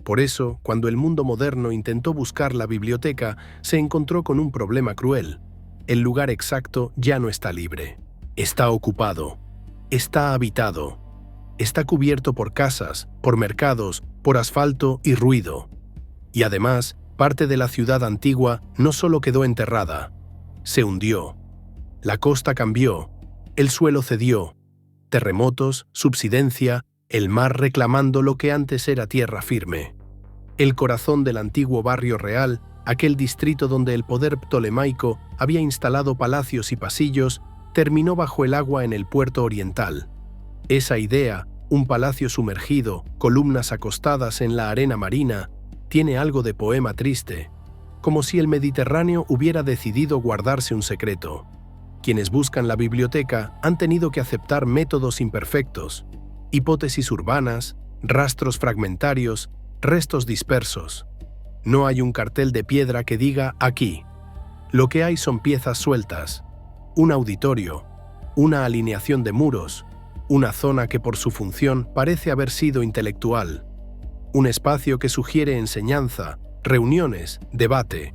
Por eso, cuando el mundo moderno intentó buscar la biblioteca, se encontró con un problema cruel. El lugar exacto ya no está libre. Está ocupado. Está habitado. Está cubierto por casas, por mercados, por asfalto y ruido. Y además, parte de la ciudad antigua no solo quedó enterrada, se hundió. La costa cambió, el suelo cedió. Terremotos, subsidencia, el mar reclamando lo que antes era tierra firme. El corazón del antiguo barrio real, aquel distrito donde el poder ptolemaico había instalado palacios y pasillos, terminó bajo el agua en el puerto oriental. Esa idea, un palacio sumergido, columnas acostadas en la arena marina, tiene algo de poema triste, como si el Mediterráneo hubiera decidido guardarse un secreto. Quienes buscan la biblioteca han tenido que aceptar métodos imperfectos, hipótesis urbanas, rastros fragmentarios, restos dispersos. No hay un cartel de piedra que diga «aquí». Lo que hay son piezas sueltas, un auditorio, una alineación de muros, una zona que por su función parece haber sido intelectual, un espacio que sugiere enseñanza, reuniones, debate.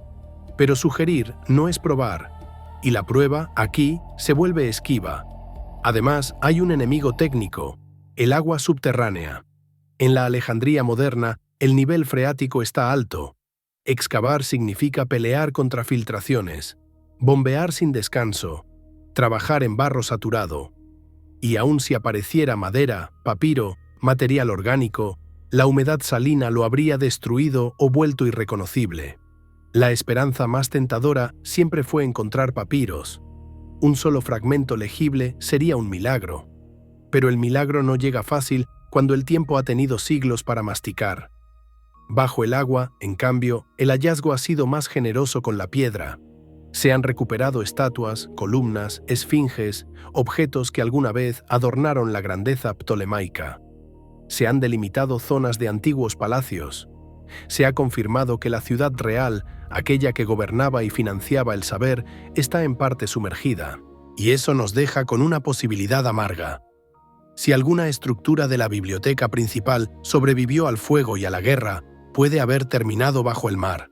Pero sugerir no es probar, y la prueba, aquí, se vuelve esquiva. Además, hay un enemigo técnico, el agua subterránea. En la Alejandría moderna, el nivel freático está alto. Excavar significa pelear contra filtraciones, bombear sin descanso, trabajar en barro saturado. Y aun si apareciera madera, papiro, material orgánico, la humedad salina lo habría destruido o vuelto irreconocible. La esperanza más tentadora siempre fue encontrar papiros. Un solo fragmento legible sería un milagro. Pero el milagro no llega fácil cuando el tiempo ha tenido siglos para masticar. Bajo el agua, en cambio, el hallazgo ha sido más generoso con la piedra. Se han recuperado estatuas, columnas, esfinges, objetos que alguna vez adornaron la grandeza ptolemaica. Se han delimitado zonas de antiguos palacios. Se ha confirmado que la ciudad real, aquella que gobernaba y financiaba el saber, está en parte sumergida. Y eso nos deja con una posibilidad amarga. Si alguna estructura de la biblioteca principal sobrevivió al fuego y a la guerra, puede haber terminado bajo el mar.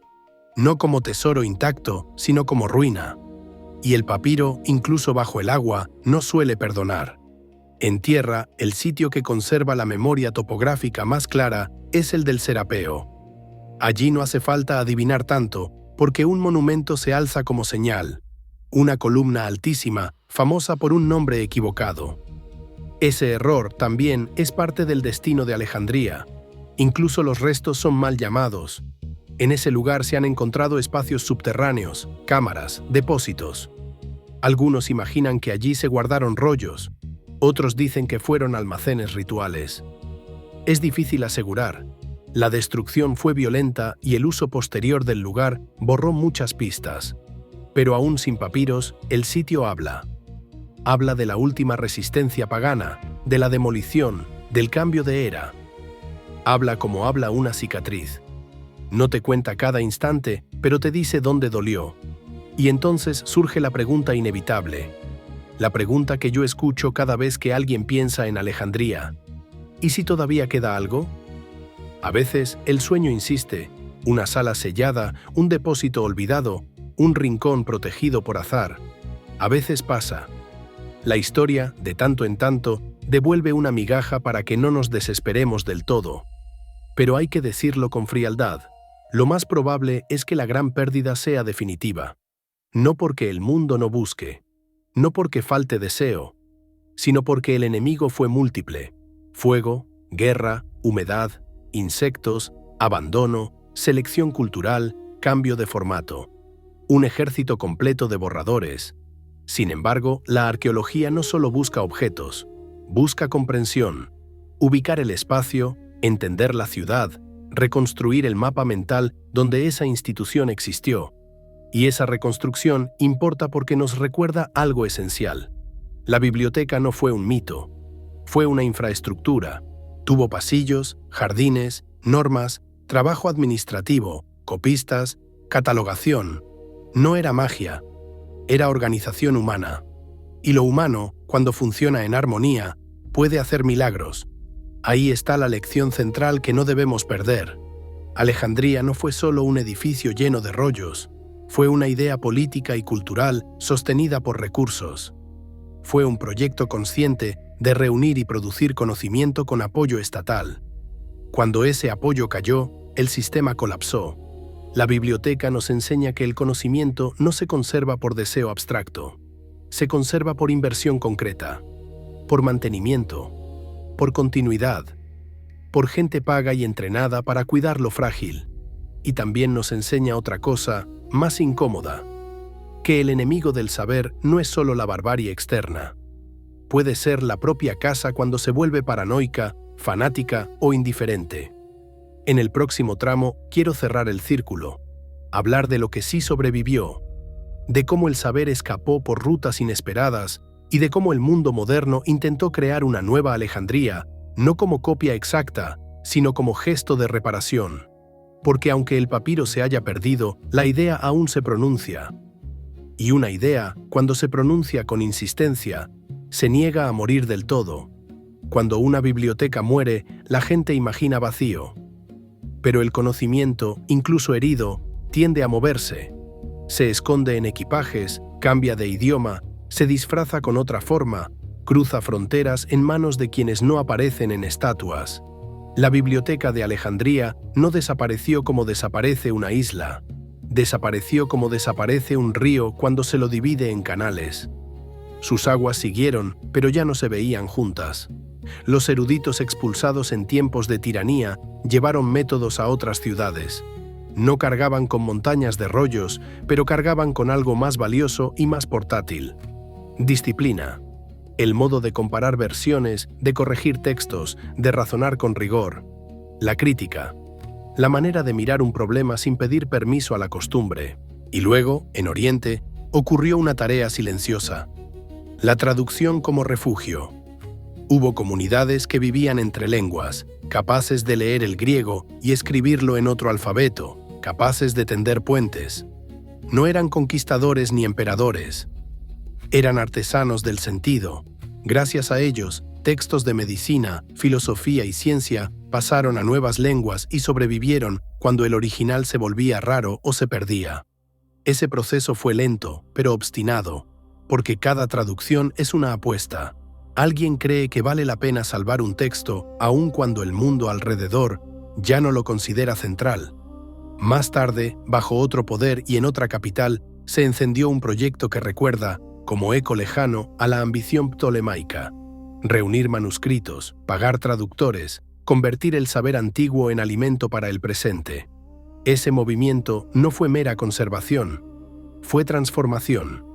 No como tesoro intacto, sino como ruina. Y el papiro, incluso bajo el agua, no suele perdonar. En tierra, el sitio que conserva la memoria topográfica más clara es el del Serapeo. Allí no hace falta adivinar tanto, porque un monumento se alza como señal, una columna altísima, famosa por un nombre equivocado. Ese error también es parte del destino de Alejandría. Incluso los restos son mal llamados. En ese lugar se han encontrado espacios subterráneos, cámaras, depósitos. Algunos imaginan que allí se guardaron rollos, otros dicen que fueron almacenes rituales. Es difícil asegurar. La destrucción fue violenta y el uso posterior del lugar borró muchas pistas. Pero aún sin papiros, el sitio habla. Habla de la última resistencia pagana, de la demolición, del cambio de era. Habla como habla una cicatriz. No te cuenta cada instante, pero te dice dónde dolió. Y entonces surge la pregunta inevitable. La pregunta que yo escucho cada vez que alguien piensa en Alejandría. ¿Y si todavía queda algo? A veces el sueño insiste, una sala sellada, un depósito olvidado, un rincón protegido por azar. A veces pasa. La historia, de tanto en tanto, devuelve una migaja para que no nos desesperemos del todo. Pero hay que decirlo con frialdad. Lo más probable es que la gran pérdida sea definitiva. No porque el mundo no busque, no porque falte deseo, sino porque el enemigo fue múltiple. Fuego, guerra, humedad, insectos, abandono, selección cultural, cambio de formato. Un ejército completo de borradores. Sin embargo, la arqueología no solo busca objetos, busca comprensión, ubicar el espacio, entender la ciudad, reconstruir el mapa mental donde esa institución existió. Y esa reconstrucción importa porque nos recuerda algo esencial. La biblioteca no fue un mito, fue una infraestructura. Tuvo pasillos, jardines, normas, trabajo administrativo, copistas, catalogación. No era magia, era organización humana. Y lo humano, cuando funciona en armonía, puede hacer milagros. Ahí está la lección central que no debemos perder. Alejandría no fue solo un edificio lleno de rollos, fue una idea política y cultural sostenida por recursos. Fue un proyecto consciente de reunir y producir conocimiento con apoyo estatal. Cuando ese apoyo cayó, el sistema colapsó. La biblioteca nos enseña que el conocimiento no se conserva por deseo abstracto, se conserva por inversión concreta, por mantenimiento, por continuidad, por gente paga y entrenada para cuidar lo frágil. Y también nos enseña otra cosa, más incómoda, que el enemigo del saber no es solo la barbarie externa. Puede ser la propia casa cuando se vuelve paranoica, fanática o indiferente. En el próximo tramo quiero cerrar el círculo, hablar de lo que sí sobrevivió, de cómo el saber escapó por rutas inesperadas y de cómo el mundo moderno intentó crear una nueva Alejandría, no como copia exacta, sino como gesto de reparación. Porque aunque el papiro se haya perdido, la idea aún se pronuncia. Y una idea, cuando se pronuncia con insistencia, se niega a morir del todo. Cuando una biblioteca muere, la gente imagina vacío. Pero el conocimiento, incluso herido, tiende a moverse. Se esconde en equipajes, cambia de idioma, se disfraza con otra forma, cruza fronteras en manos de quienes no aparecen en estatuas. La biblioteca de Alejandría no desapareció como desaparece una isla. Desapareció como desaparece un río cuando se lo divide en canales. Sus aguas siguieron, pero ya no se veían juntas. Los eruditos expulsados en tiempos de tiranía llevaron métodos a otras ciudades. No cargaban con montañas de rollos, pero cargaban con algo más valioso y más portátil. Disciplina. El modo de comparar versiones, de corregir textos, de razonar con rigor. La crítica. La manera de mirar un problema sin pedir permiso a la costumbre. Y luego, en Oriente, ocurrió una tarea silenciosa. La traducción como refugio. Hubo comunidades que vivían entre lenguas, capaces de leer el griego y escribirlo en otro alfabeto, capaces de tender puentes. No eran conquistadores ni emperadores. Eran artesanos del sentido. Gracias a ellos, textos de medicina, filosofía y ciencia pasaron a nuevas lenguas y sobrevivieron cuando el original se volvía raro o se perdía. Ese proceso fue lento, pero obstinado, porque cada traducción es una apuesta. Alguien cree que vale la pena salvar un texto aun cuando el mundo alrededor ya no lo considera central. Más tarde, bajo otro poder y en otra capital, se encendió un proyecto que recuerda, como eco lejano, a la ambición ptolemaica: reunir manuscritos, pagar traductores, convertir el saber antiguo en alimento para el presente. Ese movimiento no fue mera conservación, fue transformación.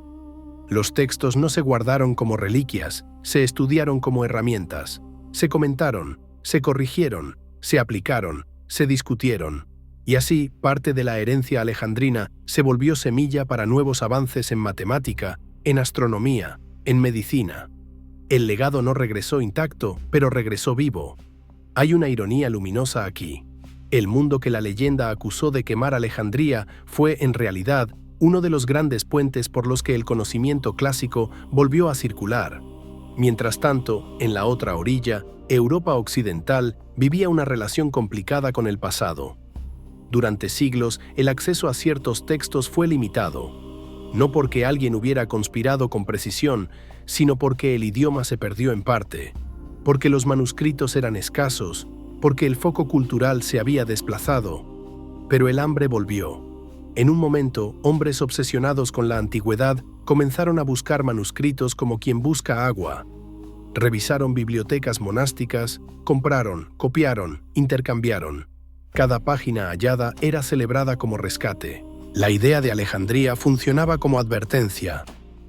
Los textos no se guardaron como reliquias, se estudiaron como herramientas, se comentaron, se corrigieron, se aplicaron, se discutieron. Y así, parte de la herencia alejandrina se volvió semilla para nuevos avances en matemática, en astronomía, en medicina. El legado no regresó intacto, pero regresó vivo. Hay una ironía luminosa aquí. El mundo que la leyenda acusó de quemar Alejandría fue, en realidad, uno de los grandes puentes por los que el conocimiento clásico volvió a circular. Mientras tanto, en la otra orilla, Europa occidental vivía una relación complicada con el pasado. Durante siglos, el acceso a ciertos textos fue limitado, no porque alguien hubiera conspirado con precisión, sino porque el idioma se perdió en parte, porque los manuscritos eran escasos, porque el foco cultural se había desplazado. Pero el hambre volvió. En un momento, hombres obsesionados con la antigüedad comenzaron a buscar manuscritos como quien busca agua. Revisaron bibliotecas monásticas, compraron, copiaron, intercambiaron. Cada página hallada era celebrada como rescate. La idea de Alejandría funcionaba como advertencia.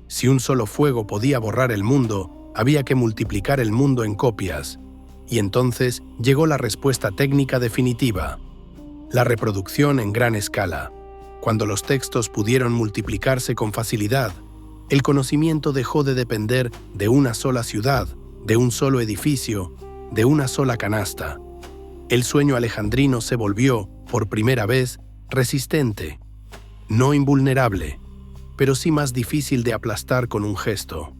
Si un solo fuego podía borrar el mundo, había que multiplicar el mundo en copias. Y entonces llegó la respuesta técnica definitiva: la reproducción en gran escala. Cuando los textos pudieron multiplicarse con facilidad, el conocimiento dejó de depender de una sola ciudad, de un solo edificio, de una sola canasta. El sueño alejandrino se volvió, por primera vez, resistente. No invulnerable, pero sí más difícil de aplastar con un gesto.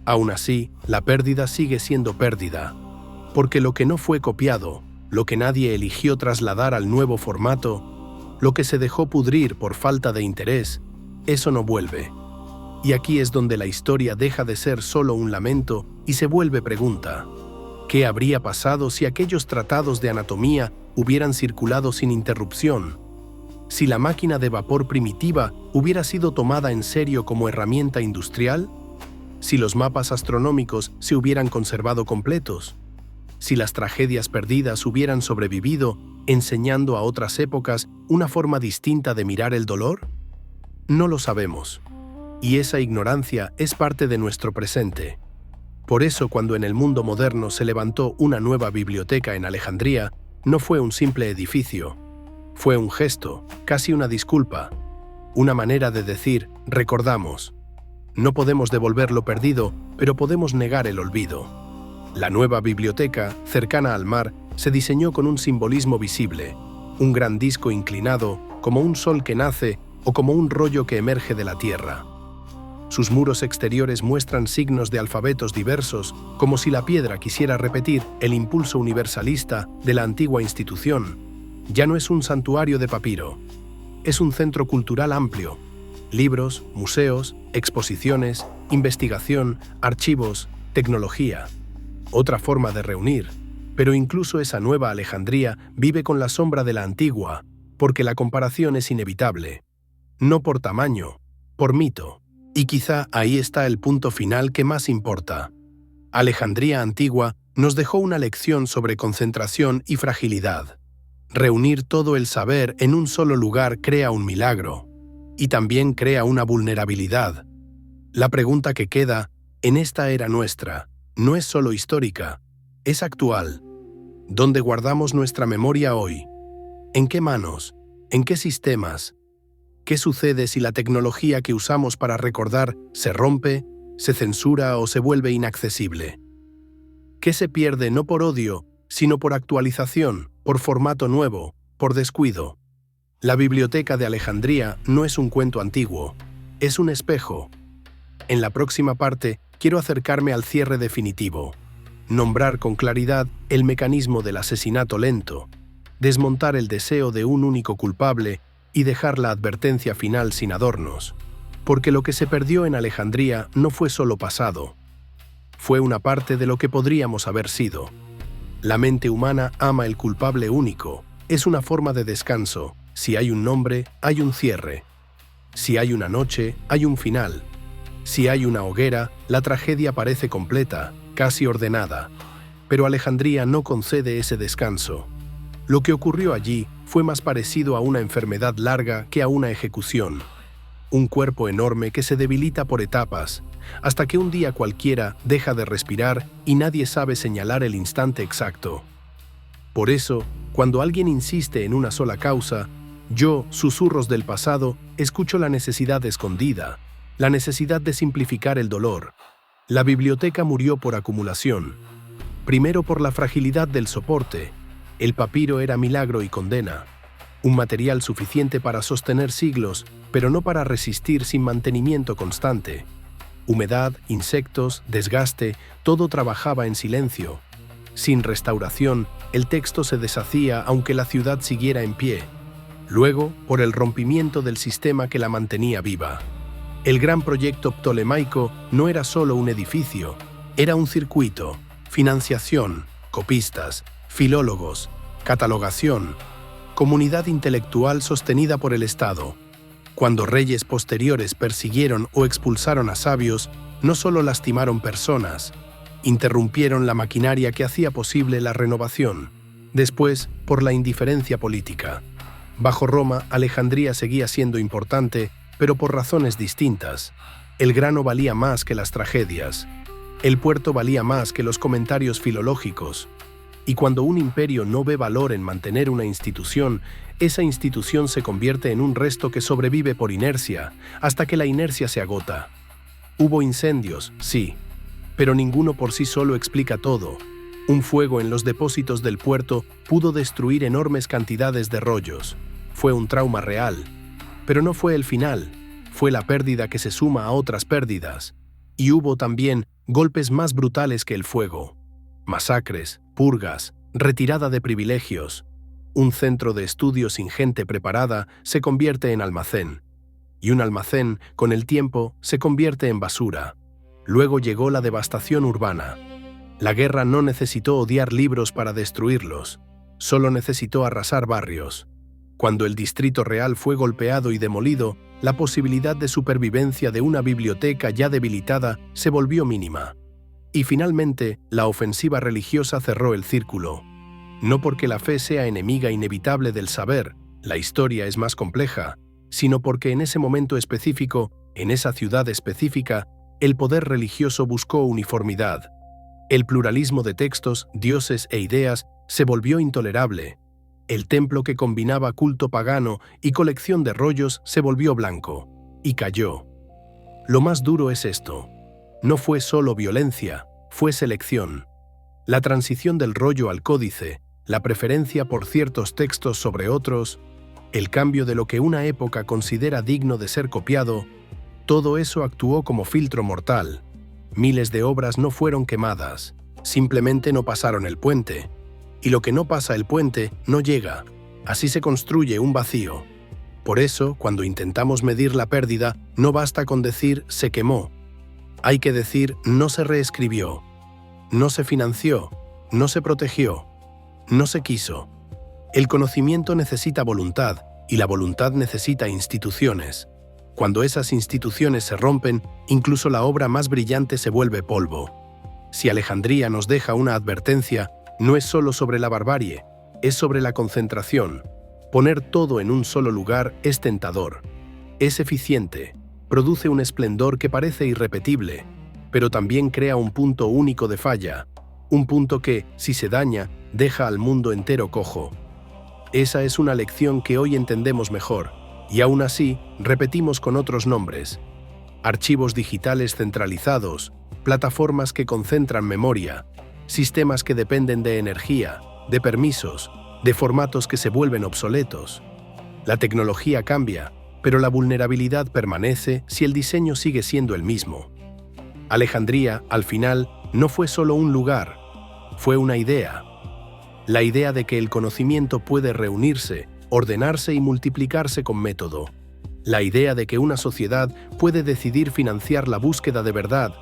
Aún así, la pérdida sigue siendo pérdida, porque lo que no fue copiado, lo que nadie eligió trasladar al nuevo formato, lo que se dejó pudrir por falta de interés, eso no vuelve. Y aquí es donde la historia deja de ser solo un lamento y se vuelve pregunta. ¿Qué habría pasado si aquellos tratados de anatomía hubieran circulado sin interrupción? Si la máquina de vapor primitiva hubiera sido tomada en serio como herramienta industrial, si los mapas astronómicos se hubieran conservado completos, si las tragedias perdidas hubieran sobrevivido, enseñando a otras épocas una forma distinta de mirar el dolor? No lo sabemos. Y esa ignorancia es parte de nuestro presente. Por eso, cuando en el mundo moderno se levantó una nueva biblioteca en Alejandría, no fue un simple edificio. Fue un gesto, casi una disculpa, una manera de decir: recordamos. No podemos devolver lo perdido, pero podemos negar el olvido. La nueva biblioteca, cercana al mar, se diseñó con un simbolismo visible, un gran disco inclinado, como un sol que nace o como un rollo que emerge de la tierra. Sus muros exteriores muestran signos de alfabetos diversos, como si la piedra quisiera repetir el impulso universalista de la antigua institución. Ya no es un santuario de papiro, es un centro cultural amplio. Libros, museos, exposiciones, investigación, archivos, tecnología. Otra forma de reunir, pero incluso esa nueva Alejandría vive con la sombra de la antigua, porque la comparación es inevitable. No por tamaño, por mito. Y quizá ahí está el punto final que más importa. Alejandría antigua nos dejó una lección sobre concentración y fragilidad. Reunir todo el saber en un solo lugar crea un milagro, y también crea una vulnerabilidad. La pregunta que queda, en esta era nuestra, no es solo histórica, es actual. ¿Dónde guardamos nuestra memoria hoy? ¿En qué manos? ¿En qué sistemas? ¿Qué sucede si la tecnología que usamos para recordar se rompe, se censura o se vuelve inaccesible? ¿Qué se pierde no por odio, sino por actualización, por formato nuevo, por descuido? La Biblioteca de Alejandría no es un cuento antiguo, es un espejo. En la próxima parte quiero acercarme al cierre definitivo, nombrar con claridad el mecanismo del asesinato lento, desmontar el deseo de un único culpable y dejar la advertencia final sin adornos, porque lo que se perdió en Alejandría no fue solo pasado, fue una parte de lo que podríamos haber sido. La mente humana ama el culpable único, es una forma de descanso, Si hay un nombre, hay un cierre. Si hay una noche, hay un final. Si hay una hoguera, la tragedia parece completa, casi ordenada. Pero Alejandría no concede ese descanso. Lo que ocurrió allí fue más parecido a una enfermedad larga que a una ejecución. Un cuerpo enorme que se debilita por etapas, hasta que un día cualquiera deja de respirar y nadie sabe señalar el instante exacto. Por eso, cuando alguien insiste en una sola causa, yo, susurros del pasado, escucho la necesidad escondida, la necesidad de simplificar el dolor. La biblioteca murió por acumulación. Primero por la fragilidad del soporte. El papiro era milagro y condena. Un material suficiente para sostener siglos, pero no para resistir sin mantenimiento constante. Humedad, insectos, desgaste, todo trabajaba en silencio. Sin restauración, el texto se deshacía aunque la ciudad siguiera en pie. Luego, por el rompimiento del sistema que la mantenía viva. El gran proyecto ptolemaico no era solo un edificio, era un circuito, financiación, copistas, filólogos, catalogación, comunidad intelectual sostenida por el Estado. Cuando reyes posteriores persiguieron o expulsaron a sabios, no solo lastimaron personas, interrumpieron la maquinaria que hacía posible la renovación. Después, por la indiferencia política. Bajo Roma, Alejandría seguía siendo importante, pero por razones distintas. El grano valía más que las tragedias. El puerto valía más que los comentarios filológicos. Y cuando un imperio no ve valor en mantener una institución, esa institución se convierte en un resto que sobrevive por inercia, hasta que la inercia se agota. Hubo incendios, sí, pero ninguno por sí solo explica todo. Un fuego en los depósitos del puerto pudo destruir enormes cantidades de rollos. Fue un trauma real. Pero no fue el final, fue la pérdida que se suma a otras pérdidas. Y hubo también golpes más brutales que el fuego. Masacres, purgas, retirada de privilegios. Un centro de estudio sin gente preparada se convierte en almacén. Y un almacén, con el tiempo, se convierte en basura. Luego llegó la devastación urbana. La guerra no necesitó odiar libros para destruirlos, solo necesitó arrasar barrios. Cuando el Distrito Real fue golpeado y demolido, la posibilidad de supervivencia de una biblioteca ya debilitada se volvió mínima. Y finalmente, la ofensiva religiosa cerró el círculo. No porque la fe sea enemiga inevitable del saber, la historia es más compleja, sino porque en ese momento específico, en esa ciudad específica, el poder religioso buscó uniformidad. El pluralismo de textos, dioses e ideas se volvió intolerable. El templo que combinaba culto pagano y colección de rollos se volvió blanco, y cayó. Lo más duro es esto. No fue solo violencia, fue selección. La transición del rollo al códice, la preferencia por ciertos textos sobre otros, el cambio de lo que una época considera digno de ser copiado, todo eso actuó como filtro mortal. Miles de obras no fueron quemadas, simplemente no pasaron el puente. Y lo que no pasa el puente no llega. Así se construye un vacío. Por eso, cuando intentamos medir la pérdida, no basta con decir «se quemó». Hay que decir «no se reescribió», «no se financió», «no se protegió», «no se quiso». El conocimiento necesita voluntad, y la voluntad necesita instituciones. Cuando esas instituciones se rompen, incluso la obra más brillante se vuelve polvo. Si Alejandría nos deja una advertencia, no es solo sobre la barbarie, es sobre la concentración. Poner todo en un solo lugar es tentador. Es eficiente, produce un esplendor que parece irrepetible, pero también crea un punto único de falla, un punto que, si se daña, deja al mundo entero cojo. Esa es una lección que hoy entendemos mejor, y aún así repetimos con otros nombres. Archivos digitales centralizados, plataformas que concentran memoria, sistemas que dependen de energía, de permisos, de formatos que se vuelven obsoletos. La tecnología cambia, pero la vulnerabilidad permanece si el diseño sigue siendo el mismo. Alejandría, al final, no fue solo un lugar, fue una idea. La idea de que el conocimiento puede reunirse, ordenarse y multiplicarse con método. La idea de que una sociedad puede decidir financiar la búsqueda de verdad,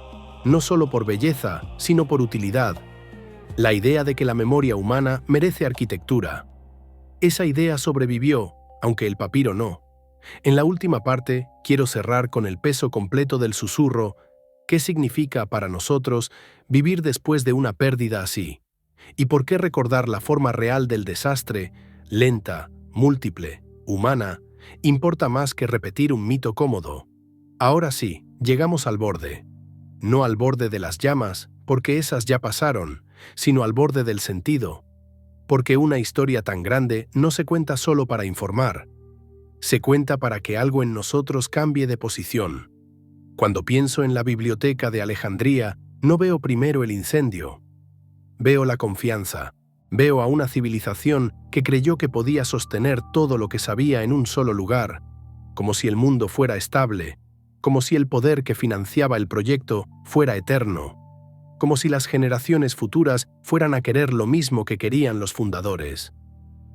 no solo por belleza, sino por utilidad. La idea de que la memoria humana merece arquitectura. Esa idea sobrevivió, aunque el papiro no. En la última parte, quiero cerrar con el peso completo del susurro. ¿Qué significa para nosotros vivir después de una pérdida así? ¿Y por qué recordar la forma real del desastre, lenta, múltiple, humana, importa más que repetir un mito cómodo? Ahora sí, llegamos al borde. No al borde de las llamas, porque esas ya pasaron, sino al borde del sentido. Porque una historia tan grande no se cuenta solo para informar. Se cuenta para que algo en nosotros cambie de posición. Cuando pienso en la biblioteca de Alejandría, no veo primero el incendio. Veo la confianza. Veo a una civilización que creyó que podía sostener todo lo que sabía en un solo lugar, como si el mundo fuera estable, como si el poder que financiaba el proyecto fuera eterno, como si las generaciones futuras fueran a querer lo mismo que querían los fundadores.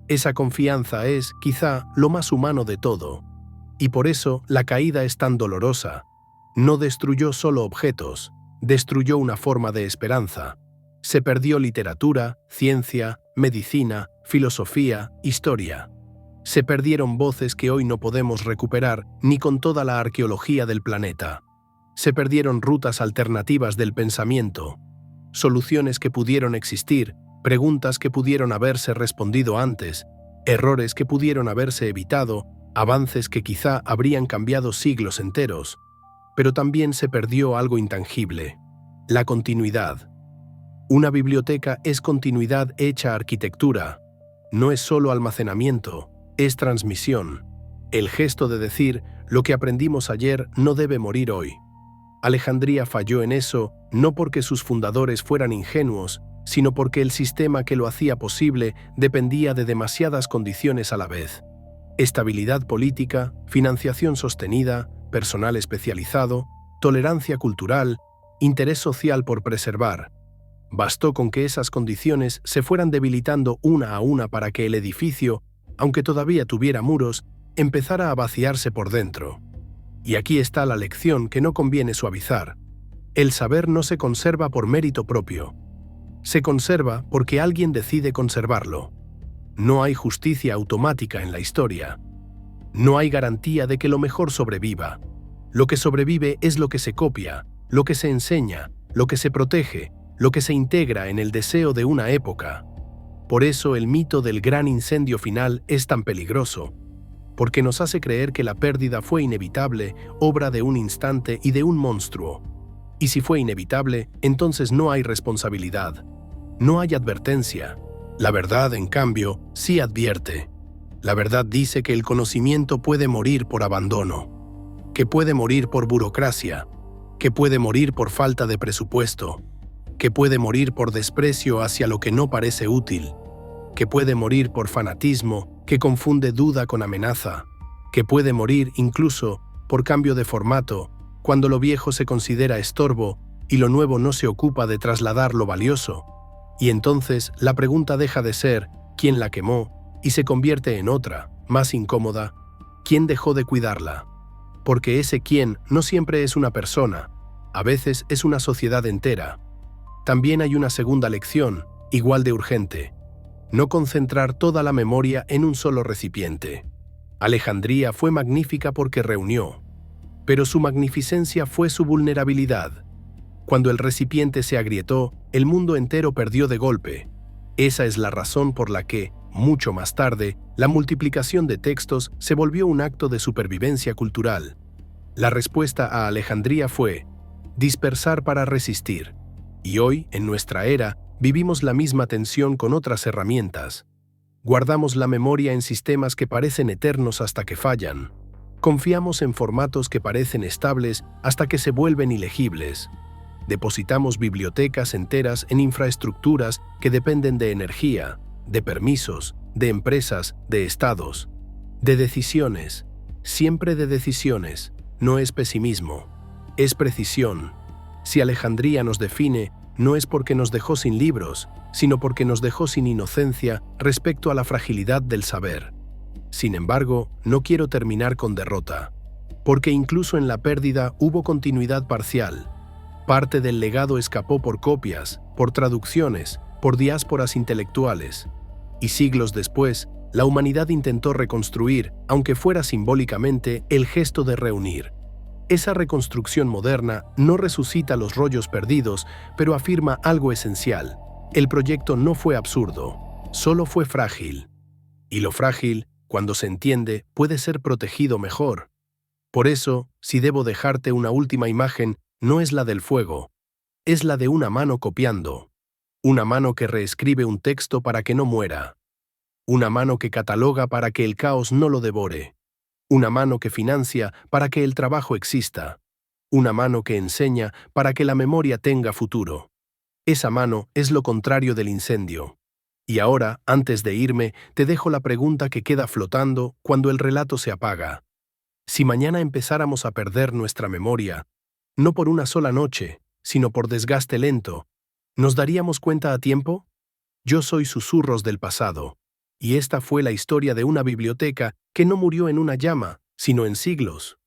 Esa confianza es, quizá, lo más humano de todo, y por eso la caída es tan dolorosa. No destruyó solo objetos, destruyó una forma de esperanza. Se perdió literatura, ciencia, medicina, filosofía, historia. Se perdieron voces que hoy no podemos recuperar ni con toda la arqueología del planeta. Se perdieron rutas alternativas del pensamiento, soluciones que pudieron existir, preguntas que pudieron haberse respondido antes, errores que pudieron haberse evitado, avances que quizá habrían cambiado siglos enteros. Pero también se perdió algo intangible: la continuidad. Una biblioteca es continuidad hecha arquitectura. No es solo almacenamiento, es transmisión. El gesto de decir, lo que aprendimos ayer no debe morir hoy. Alejandría falló en eso, no porque sus fundadores fueran ingenuos, sino porque el sistema que lo hacía posible dependía de demasiadas condiciones a la vez. Estabilidad política, financiación sostenida, personal especializado, tolerancia cultural, interés social por preservar. Bastó con que esas condiciones se fueran debilitando una a una para que el edificio, aunque todavía tuviera muros, empezara a vaciarse por dentro. Y aquí está la lección que no conviene suavizar. El saber no se conserva por mérito propio. Se conserva porque alguien decide conservarlo. No hay justicia automática en la historia. No hay garantía de que lo mejor sobreviva. Lo que sobrevive es lo que se copia, lo que se enseña, lo que se protege, lo que se integra en el deseo de una época. Por eso el mito del gran incendio final es tan peligroso, porque nos hace creer que la pérdida fue inevitable, obra de un instante y de un monstruo. Y si fue inevitable, entonces no hay responsabilidad, no hay advertencia. La verdad, en cambio, sí advierte. La verdad dice que el conocimiento puede morir por abandono, que puede morir por burocracia, que puede morir por falta de presupuesto, que puede morir por desprecio hacia lo que no parece útil, que puede morir por fanatismo que confunde duda con amenaza, que puede morir incluso por cambio de formato, cuando lo viejo se considera estorbo y lo nuevo no se ocupa de trasladar lo valioso. Y entonces la pregunta deja de ser ¿quién la quemó? Y se convierte en otra, más incómoda: ¿quién dejó de cuidarla? Porque ese quién no siempre es una persona, a veces es una sociedad entera. También hay una segunda lección, igual de urgente: no concentrar toda la memoria en un solo recipiente. Alejandría fue magnífica porque reunió, pero su magnificencia fue su vulnerabilidad. Cuando el recipiente se agrietó, el mundo entero perdió de golpe. Esa es la razón por la que, mucho más tarde, la multiplicación de textos se volvió un acto de supervivencia cultural. La respuesta a Alejandría fue dispersar para resistir. Y hoy, en nuestra era, vivimos la misma tensión con otras herramientas. Guardamos la memoria en sistemas que parecen eternos hasta que fallan. Confiamos en formatos que parecen estables hasta que se vuelven ilegibles. Depositamos bibliotecas enteras en infraestructuras que dependen de energía, de permisos, de empresas, de estados, de decisiones, siempre de decisiones. No es pesimismo, es precisión. Si Alejandría nos define, no es porque nos dejó sin libros, sino porque nos dejó sin inocencia respecto a la fragilidad del saber. Sin embargo, no quiero terminar con derrota, porque incluso en la pérdida hubo continuidad parcial. Parte del legado escapó por copias, por traducciones, por diásporas intelectuales. Y siglos después, La humanidad intentó reconstruir, aunque fuera simbólicamente, el gesto de reunir. Esa reconstrucción moderna no resucita los rollos perdidos, pero afirma algo esencial. El proyecto no fue absurdo, solo fue frágil. Y lo frágil, cuando se entiende, puede ser protegido mejor. Por eso, si debo dejarte una última imagen, no es la del fuego, es la de una mano copiando. Una mano que reescribe un texto para que no muera. Una mano que cataloga para que el caos no lo devore. Una mano que financia para que el trabajo exista. Una mano que enseña para que la memoria tenga futuro. Esa mano es lo contrario del incendio. Y ahora, antes de irme, te dejo la pregunta que queda flotando cuando el relato se apaga. Si mañana empezáramos a perder nuestra memoria, no por una sola noche, sino por desgaste lento, ¿nos daríamos cuenta a tiempo? Yo soy Susurros del Pasado, y esta fue la historia de una biblioteca que no murió en una llama, sino en siglos.